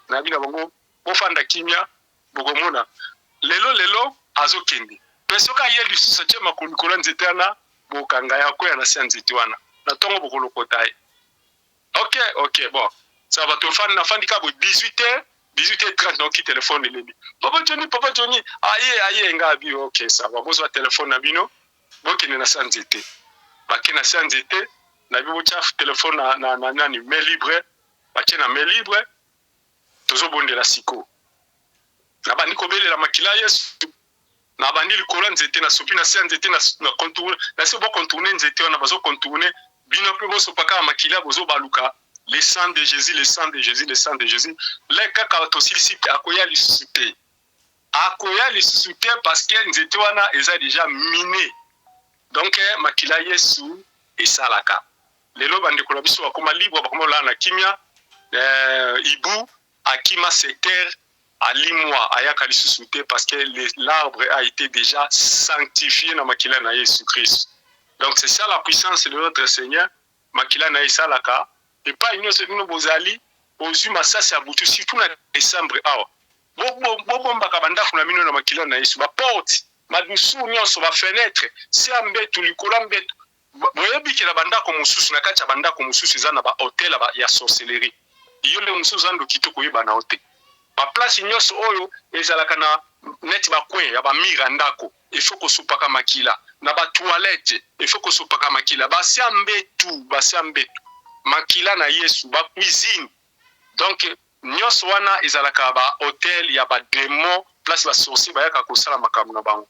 Na bina bango ofanda kimia bogomona lelo azokende. Pesoka ye lisusa chema konikola nzetana bokanga yako ya na sanzeti wana. Na tongo bokolokotai. OK bon. Ça va te faire na fandika bo 18h30 donc téléphone lebi. Papa Johnny, aye ngabi OK ça va. Bozo téléphone na bino. Bokene na sanzete. Bakena sanzete na bibo chaf téléphone na nani mail libre. Bakena mail libre. Tozo bonde la siko. Na bandi ko bele la makila Yesu. Na bandi likola nzete na sopi na sanzete na contourner. Na se bo contourner nzete na bazo contourner. Bino pe bo sopaka makila bozo baluka. Le sang de Jésus, le sang de Jésus, le sang de Jésus. Les cas aussi akoya lissuscité. Akoya lissuscité parce que nous étions déjà minés. Donc makila Yesu et salaka. Les lois bande kolabiso akoma libre bakoma la na kimia ibu akima secteur à limwa ayaka lissuscité parce que l'arbre a été déjà sanctifié na makila na Jésus Christ. Donc c'est ça la puissance de notre Seigneur makila na salaka. Et pas une autre bozali ozu masasi ya butu surtout na décembre awa bomba kabanda kuna mino na makila na Yesu ba porte madusu nyonso ba fenêtre si ambetu likola mbetu boyebi ke la banda ko mususu na kati ya banda ko mususu za na ba hôtel ya sorcellerie iyo le mususu ando kitoko yeba na hôtel ba place nyonso oyo ezalaka na net ba coin ya ba mira ndako il faut ko supaka makila na ba toilette il faut ko supaka makila ba si ambetu makila na Yesu ba cuisine donc nyonso wana ezalaka ba hôtel ya ba démon place ba sorcier ba yaka kosala makambo na bango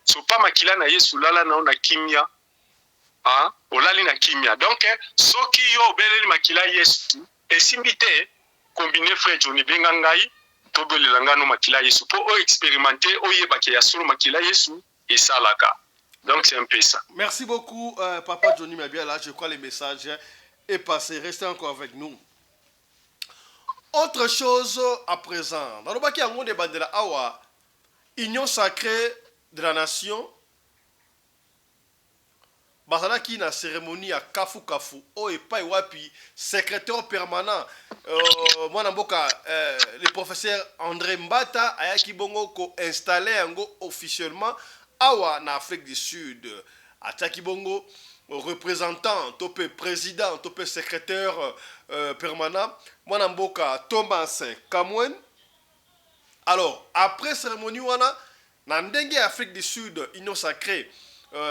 so pa makila na Yesu lala na kimia olali na kimia donc soki yo beleli makila Yesu esimbite combiner frère Johnny bengangai to belela ngano makila Yesu pour expérimenter oyebaki ya solo makila Yesu et salaka donc c'est un peu ça. Merci beaucoup papa Johnny Mabia là je crois les messages est passé, restez encore avec nous. Autre chose à présent, dans le baki en de bandela awa, union sacrée de la nation, basala ki na cérémonie à Kafu o et pas wapi secrétaire permanent mwana mboka le professeur André Mbata ayaki bongo ko installé yango officiellement awa na Afrique du Sud ataki bongo représentant, topé président, topé secrétaire permanent, Mwanamboka Thomas Kamwen. Alors, après cérémonie, wana, Nandenge Afrique du Sud, Union Sacrée,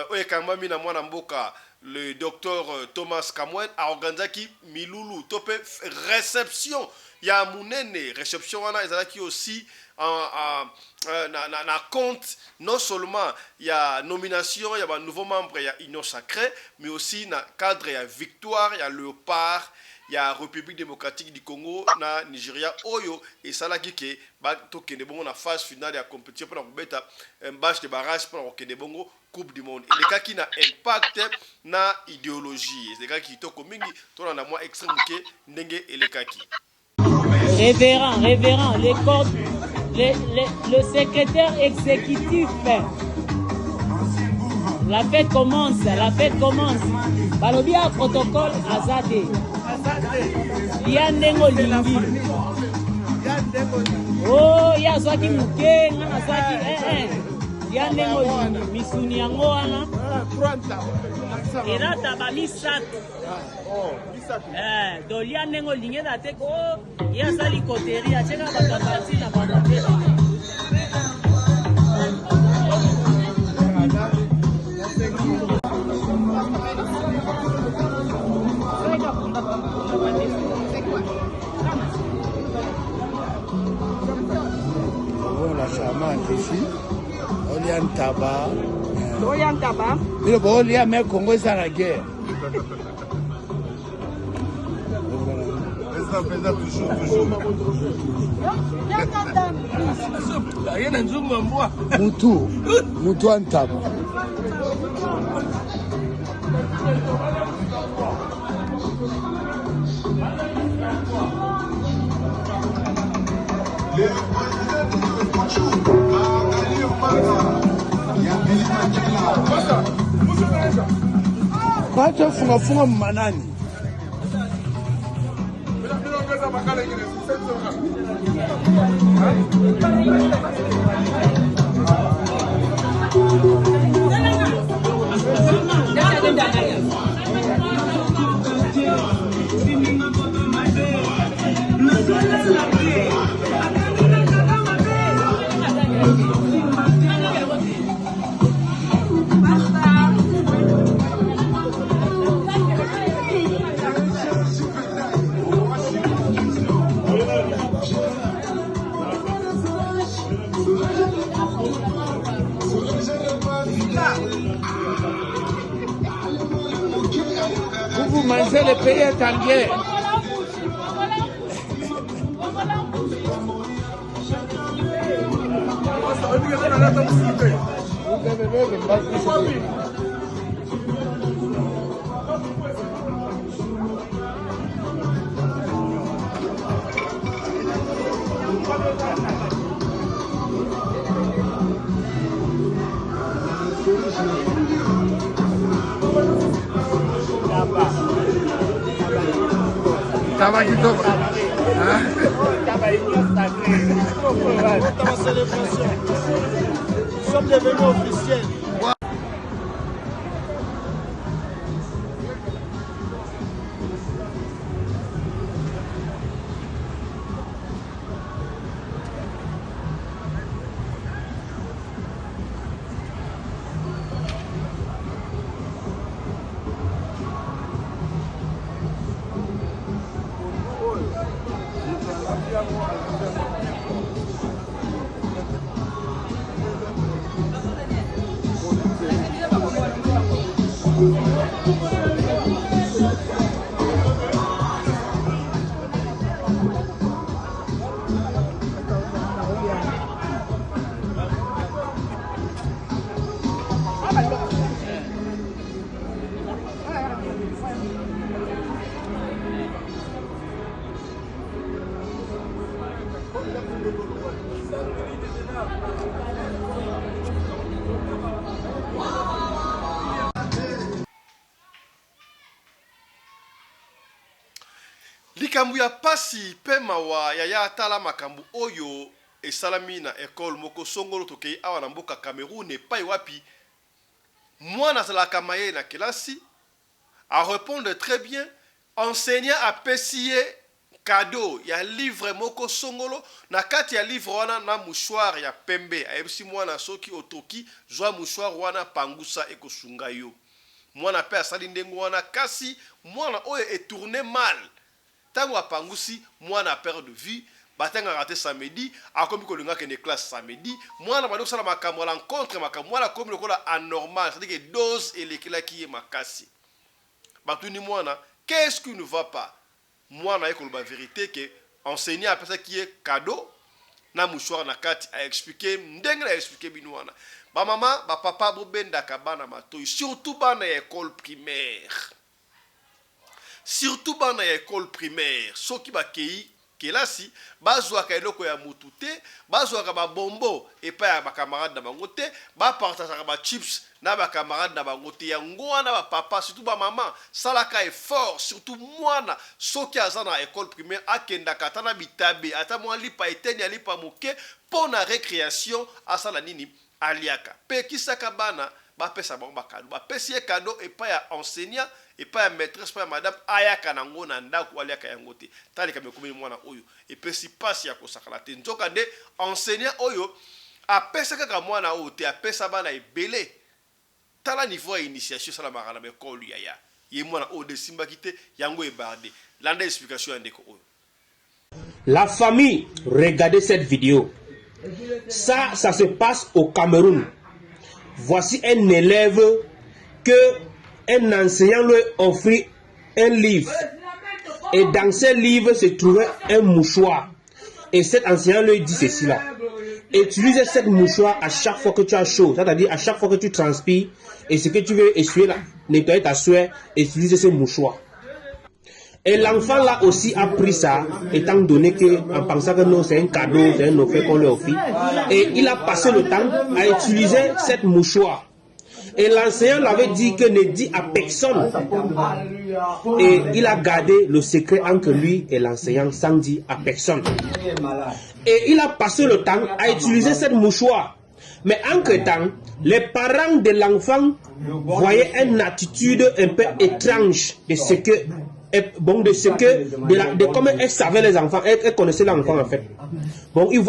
Oyekamami na Mwanamboka, le docteur Thomas Kamwen, a organisé Milulu, topé réception. Il y a Mounene, réception, wana, ils aussi na compte non seulement il y a nomination, il y a un nouveau membre, il y a Union Sacrée, mais aussi dans le cadre il y a Victoire, il y a Léopard, il y a République démocratique du Congo, na Nigeria, Oyo et ça là qui ba tokende bongo na phase finale de la compétition pour beta un match de barrage pour que bongo Coupe du monde. Et les cas qui n'a impact na idéologie, les gars qui toko mingi, to na moi extrême que ndenge et les cas qui révérend le secrétaire exécutif. La fête commence. Balobia protocole Azade. lia ndenge olingi o ye azwaki moke nga nazwaki lia ndenge olingi misuni yango wana elataba misato do lia ndenge olingi eza te ko ye asali koteri atieka bato abati na bango La charmante ici, Olian Taba. Olian Taba. Mais bon, Olian mais Congo c'est la guerre. Mutu Antaba. Kwacha funga manani. Vous mangez le pays est en guerre. Tava kitoko. Dans la célébration. Nous sommes devenus officiels. likambo ya pasi pe mawa yaya atala makambo oyo esalami na ekole moko songolo tokei awa na mboka Cameroun epai wapi mwana azalaka maye na kelasi a répondre très bien enseignant apesi ye cadeau ya livre moko songolo na kati ya livre wana na mouchoir ya pembe ayebisi mwana soki otoki zwa mouchoir wana pangusa ekosunga yo mwana pe asali ndenge wana kasi mwana oyo etourné mal tango apangusi mwana perd de vue batanga raté samedi akomi kolinga kende classe samedi mwana bado sala makambo l'encontre makambo mwana komi lokola anormal c'est-à-dire que dose elekela ki ye makasi batuni mwana qu'est-ce qui ne va pas mwana ekoloba vérité que enseignant apesa ki est cadeau na mouchoir na kati a expliquer ndenge na expliquer bino wana ba mama ba papa bo bendaka bana matoi surtout bana ya école primaire. Surtout dans l'école primaire, ceux qui bakei kelasi bazwaka eloko ya mutu te bazwaka babombo epai ya bakamarade na bango te bapartageaka bachips na bakamarade na bango te yango wana bapapa surtout bamama salaka effort surtout mwana soki aza na école primaire akendaka ata na bitabe ata mwa lipa eteni alipa moke mpo na récréation asala nini aliaka mpe kisaka bana bapesa bango bakado bapesi ye kado epai ya enseignant epai ya maîtresse epai ya madame ayaka nango na ndako aliaka yango te talika mekomeli mwana oyo epesi pasi ya kosakala te nzoka nde enseignant oyo apesa kaka mwana oyo te apesa bana ebele tala niveau ya initiation esalamaka na baekole yaya ye mwana oyo desimbaki te yango ebarde landa explication ya ndeko oyo. La famille, regardez cette vidéo. Ça se passe au Cameroun. Voici un élève que un enseignant lui offrit un livre. Et dans ce livre se trouvait un mouchoir. Et cet enseignant lui dit ceci là. Utilise cette mouchoir à chaque fois que tu as chaud. C'est-à-dire à chaque fois que tu transpires et ce que tu veux essuyer là, nettoyer ta sueur, utilise ce mouchoir. Et l'enfant là aussi a pris ça, étant donné que, en pensant que non, c'est un cadeau, c'est un offre qu'on lui offre. Et il a passé le temps à utiliser cette mouchoir. Et l'enseignant l'avait dit que ne dit à personne. Et il a gardé le secret entre lui et l'enseignant sans dire à personne. Et il a passé le temps à utiliser cette mouchoir. Mais entre-temps, les parents de l'enfant voyaient une attitude un peu étrange de ce que bon, de ce que, de comment elle savait les enfants, elle connaissait l'enfant en fait. Bon, elle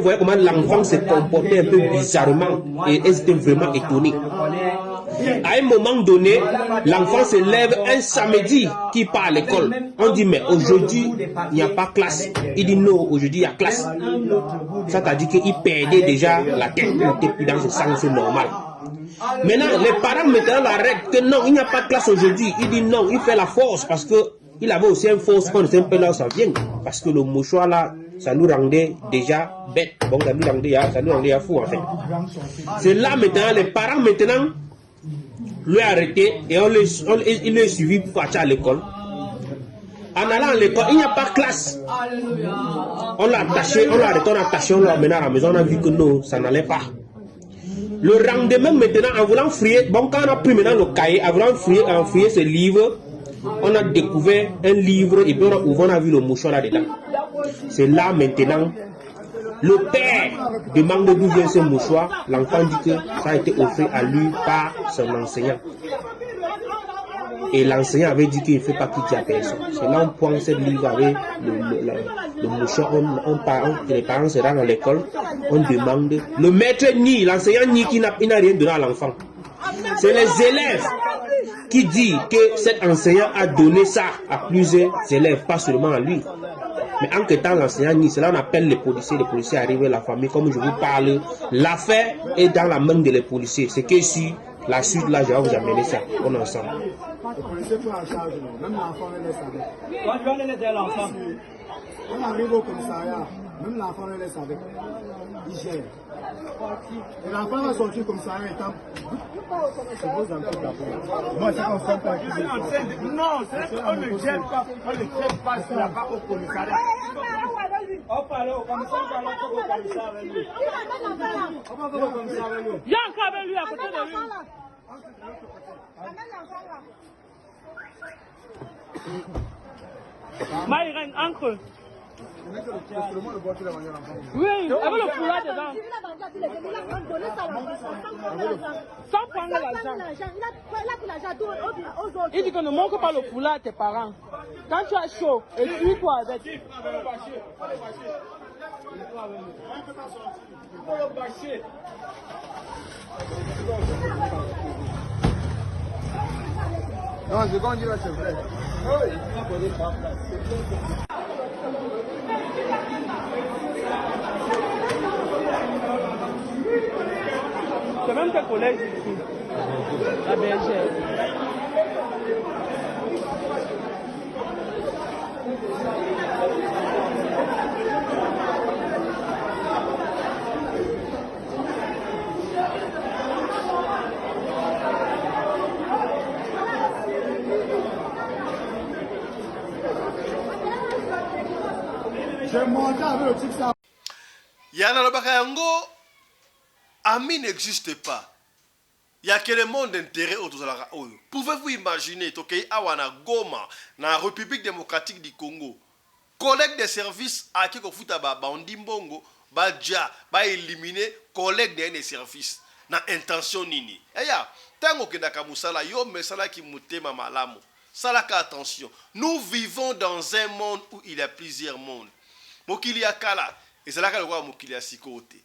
voyait comment l'enfant se comportait un peu bizarrement et elle était vraiment étonnée. À un moment donné, l'enfant se lève un samedi qui part à l'école. On dit, mais aujourd'hui, il n'y a pas classe. Il dit, non, aujourd'hui, il y a classe. Ça t'a dit qu'il perdait déjà la tête. Il n'était plus dans ce sens normal. Maintenant, les parents maintenant l'arrêtent que non, il n'y a pas de classe aujourd'hui. Il dit non, il fait la force parce que il avait aussi une force qu'on ne sait pas là où ça vient. Parce que le mouchoir là, ça nous rendait déjà bête. Bon, ça nous rendait fou en fait. C'est là maintenant, les parents maintenant lui arrêté et il l'a suivi pour partir à l'école. En allant à l'école, il n'y a pas de classe. On l'a attaché, on l'a arrêté, on l'a attaché, on l'a amené à la maison, on a vu que non, ça n'allait pas. Le lendemain maintenant, en voulant fouiller, bon, quand on a pris maintenant le cahier, en voulant fouiller ce livre, on a découvert un livre et puis on a vu le mouchoir là-dedans. C'est là maintenant, le père demande d'où vient ce mouchoir. L'enfant dit que ça a été offert à lui par son enseignant. Et l'enseignant avait dit qu'il ne fait pas quitter à personne. C'est là on prend ce livre avec le mouchoir, les parents se rendent à l'école, on demande. Le maître nie, l'enseignant nie qu'il n'a rien donné à l'enfant. C'est les élèves qui disent que cet enseignant a donné ça à plusieurs élèves, pas seulement à lui. Mais en temps l'enseignant nie, cela on appelle les policiers arrivent à la famille, comme je vous parle, l'affaire est dans la main des policiers. C'est que si la suite là, je vais vous amener ça, on est ensemble. Les policiers prennent en charge, même l'enfant ne laisse avec. Quand tu laisser l'enfant, on arrive au commissariat, même l'enfant ne laisse avec. Il gère. Et l'enfant va sortir comme ça, étant. C'est vos enfants d'abord. Moi, c'est un enfant qui non, c'est qu'on ne gère pas. On ne gère pas s'il n'y a pas au commissariat. On parle au commissariat, on va au commissariat avec lui. On va au commissariat avec lui. Il y a un cas avec lui à côté de lui. Maïren, encre. Oui, avec le foulard dedans. Sans prendre l'argent. Il dit que ne manque pas le foulard à tes parents. Quand tu as chaud, et suis-toi avec. Non, je vais dire c'est vrai. C'est même tes collègues ici, la bergère. Yana lobaka yango, ami n'existe pas. Il y a que le monde d'intérêt autour de la oyo. Pouvez-vous imaginer, Tokei Awana Goma, dans la République démocratique du Congo, collègue de services à qui kofuta ba bandimbongo, ba dia, ba éliminer collègue des services, na intention nini. Eya, tango kendaka musala yo mesala ki mutema malamu. Salaka attention. Nous vivons dans un monde où il y a plusieurs mondes. Mokili ya kala, et c'est là que le roi mokili ya sikote.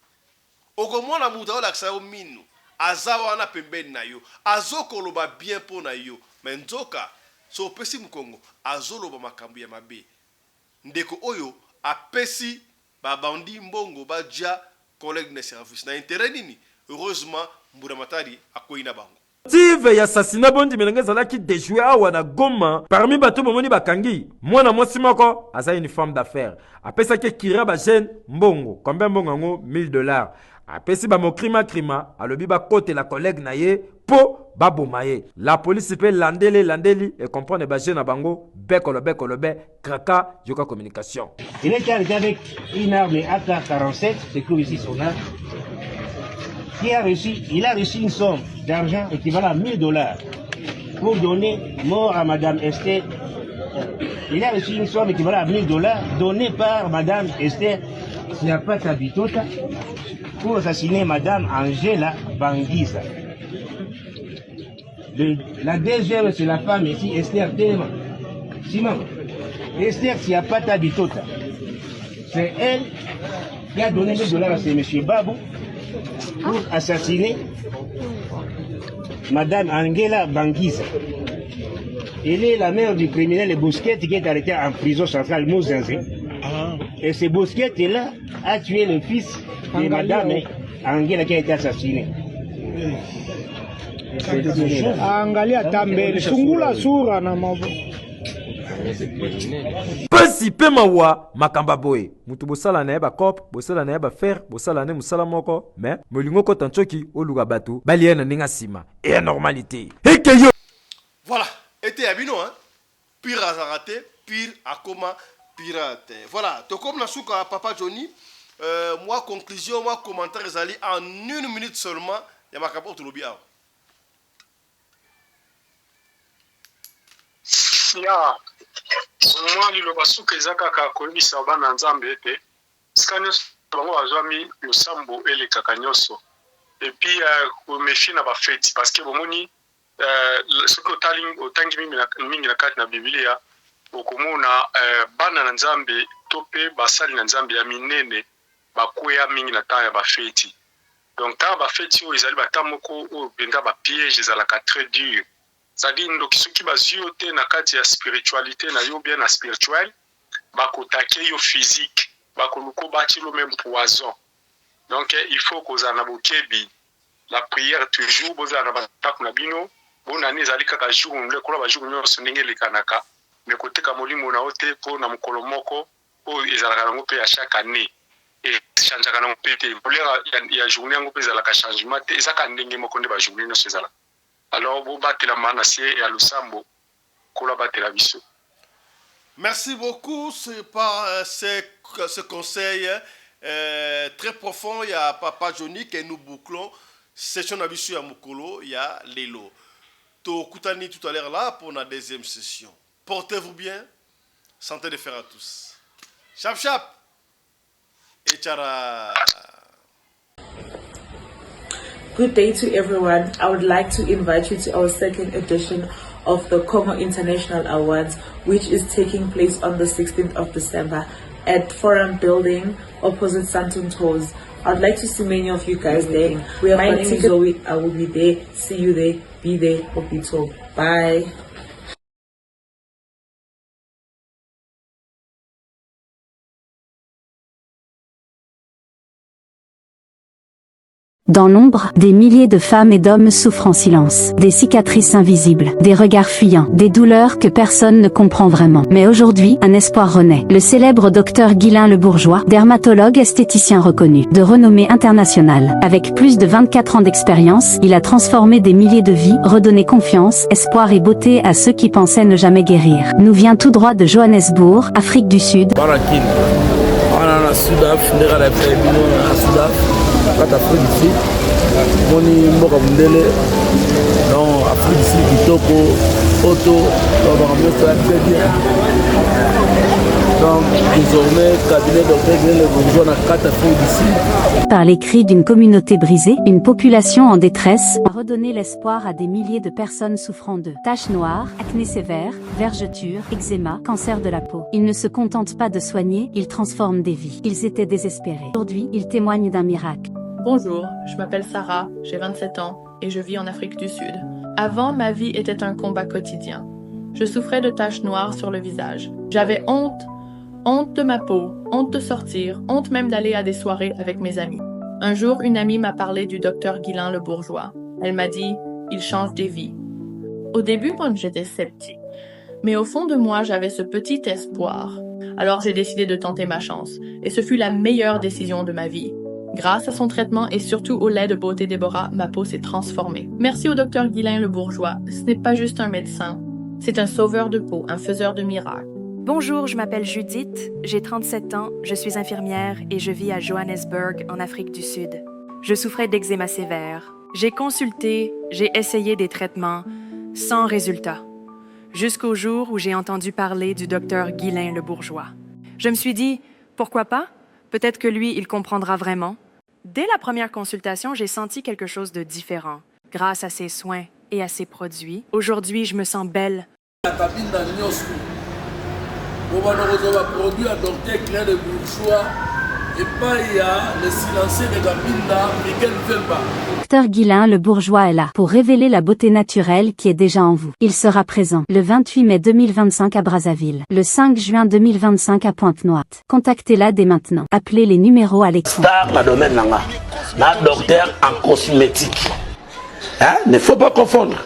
Okomona muta la ksa minu. Azawa na pembeni na yo. Azokoloba bien po na yo. Menzoka, so pesi mkongo, azoloba makambu ya mabe. Ndeko oyo, apesi babandi mbongo, badja, collègue de service. Na intérêt nini? Heureusement, Mburamatari akoina bango. Tive ya assassinat bondi melenge zalaki déjoué awa na Goma parmi bato bomoni bakangi mwana mwasi moko aza une femme d'affaires apesaki kira ba jeune mbongo combien mbongo ngo $1000 apesi ba mokrima krima alobi ba kote la collègue na ye po baboma ye la police peut landeli et comprendre ba jeune na bango bekolobe kraka yoka communication. Il est arrêté avec une arme AK-47, c'est tout ici son arme. Il a reçu une somme d'argent équivalent à $1000 pour donner mort à Madame Esther. Il a reçu une somme équivalent à $1000 donnée par Madame Esther Siapata Bitota pour assassiner Madame Angela Banguisa. La deuxième, c'est la femme ici, Esther Telema. Simon, Esther Siapata Bitota. C'est elle qui a donné $1000 à ce monsieur Babou pour assassiner Madame Angela Banguisa. Elle est la mère du criminel Bousquet qui est arrêté en prison centrale Mouzinzi. Et ce Bousquet-là a tué le fils de Madame Angela qui a été assassinée. Angalia tambe, sungula sura na mabo. Pasi pe mawa makamba boy mutu bosala na ba cop bosala na ba fer bosala na musala moko mais molingo ko tanchoki oluga batu bali na ninga sima et normalité et que yo voilà était abino hein pire à rater pire à comment pirate voilà to comme na suka papa Johnny moi conclusion moi commentaire ezali en 1 minute seulement ya makabo to lobi awa ya moi liloba suka ezaka ka koyebisa bana nzambe ete skanya bango bazwami losambo elekaka nyonso et puis komefi na bafeti parce que bomoni soki otangi mingi na kati na bibilia okomona bana na nzambe to mpe basali na nzambe ya minene bakweya mingi na temps ya bafeti donc temps ya bafeti oyo ezali bata moko oyo mpenza bapiège ezalaka très dur. C'est-à-dire que ceux qui basent na kati ya spiritualité na yo bien na spirituel bakotake yo physique bakoluko bati le même poison. Donc il faut que za na bokebi la prière toujours boza na batako na bino bona ne zalika ka jour le kola ba jour nyonso ndenge lekanaka mais côté ka molimo na ote po na mokolo moko o ezalaka ngo pe ya chaque année et changeaka na mpete bolera ya journée ngo pe ezalaka changement te ezaka ndenge moko nde ba journée no sezala. Alors, vous battez la manassier et à l'Usambo, la biso. Merci beaucoup par ce conseil très profond. Il y a Papa Johnny que nous bouclons. Session d'Abisu à Mukolo, il y a Lelo. To Koutani tout à l'heure là pour la deuxième session. Portez-vous bien. Santé de fer à tous. Chap chap. Et tchara. Good day to everyone. I would like to invite you to our second edition of the Como International Awards, which is taking place on the 16th of December at Forum Building opposite Santon Tours. I'd like to see many of you guys there. My name is Zoe. I will be there. See you there. Be there. Hope you talk. Bye. Dans l'ombre, des milliers de femmes et d'hommes souffrent en silence. Des cicatrices invisibles, des regards fuyants, des douleurs que personne ne comprend vraiment. Mais aujourd'hui, un espoir renaît. Le célèbre docteur Guylain Le Bourgeois, dermatologue esthéticien reconnu, de renommée internationale. Avec plus de 24 ans d'expérience, il a transformé des milliers de vies, redonné confiance, espoir et beauté à ceux qui pensaient ne jamais guérir. Nous vient tout droit de Johannesburg, Afrique du Sud. na Sudaf ndeka la bino na Sudaf kata Afrique du Sud moni mboka mundele donc Afrique du Sud kitoko auto va très bien donc désormais cabinet docteur Guilin Le Bourgeois na kata Afrique du Sud. Par les cris d'une communauté brisée, une population en détresse a redonné l'espoir à des milliers de personnes souffrant de taches noires, acné sévère, vergetures, eczéma, cancer de la peau. Ils ne se contentent pas de soigner, ils transforment des vies. Ils étaient désespérés. Aujourd'hui, ils témoignent d'un miracle. Bonjour, je m'appelle Sarah, j'ai 27 ans et je vis en Afrique du Sud. Avant, ma vie était un combat quotidien. Je souffrais de taches noires sur le visage. J'avais honte de ma peau, honte de sortir, honte même d'aller à des soirées avec mes amis. Un jour, une amie m'a parlé du docteur Guilin Le Bourgeois. Elle m'a dit « Il change des vies ». Au début, moi, j'étais sceptique. Mais au fond de moi, j'avais ce petit espoir. Alors j'ai décidé de tenter ma chance. Et ce fut la meilleure décision de ma vie. Grâce à son traitement et surtout au lait de beauté Déborah, ma peau s'est transformée. Merci au docteur Guilin Le Bourgeois. Ce n'est pas juste un médecin. C'est un sauveur de peau, un faiseur de miracles. Bonjour, je m'appelle Judith, j'ai 37 ans, je suis infirmière et je vis à Johannesburg, en Afrique du Sud. Je souffrais d'eczéma sévère. J'ai consulté, j'ai essayé des traitements, sans résultat. Jusqu'au jour où j'ai entendu parler du docteur Guilin Le Bourgeois. Je me suis dit, pourquoi pas? Peut-être que lui, il comprendra vraiment. Dès la première consultation, j'ai senti quelque chose de différent. Grâce à ses soins et à ses produits, aujourd'hui, je me sens belle. Produit à docteur Guilin Le Bourgeois et pas il y a le silencieux de Gabinda, Miguel Vemba. Docteur Guilin Le Bourgeois est là pour révéler la beauté naturelle qui est déjà en vous. Il sera présent le 28 mai 2025 à Brazzaville, le 5 juin 2025 à Pointe-Noire. Contactez-la dès maintenant. Appelez les numéros à l'écran. Star dans le domaine là, la docteur en cosmétique. Hein? Ne faut pas confondre.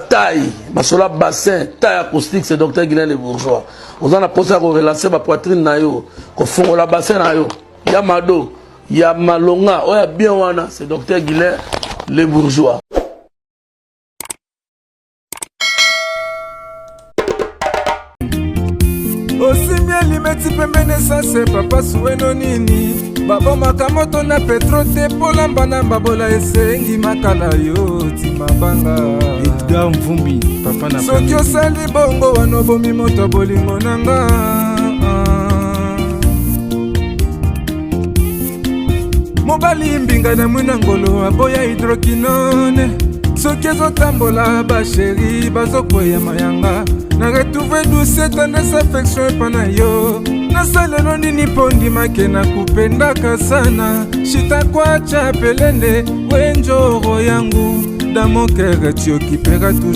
Taille, masola bassin, taille acoustique, c'est docteur Guilin Le Bourgeois. On a posé à relancer ma poitrine na yo, ko fongo la bassin na yo. Ya mado, ya malonga, oya bien wana, c'est docteur Guilin Le Bourgeois. Osimia limeti pembene sase papa sueno nini. Babo makamoto na petro te polamba na babola esengi makala yo timabanga. Edgar Mvumbi papa na soki osali bongo wana bomi moto bolingo nanga. Mobali mbinga na mwina ngolo aboya hydroquinone. Soki ezotambola basheri bazokwea mayanga. Na retrouve douce tendresse affection epana yo. Nasalelo nini pondi make na kupendaka sana. Shita kwacha pelende wenjoro yangu. Dans mon cœur tu occuperas toujours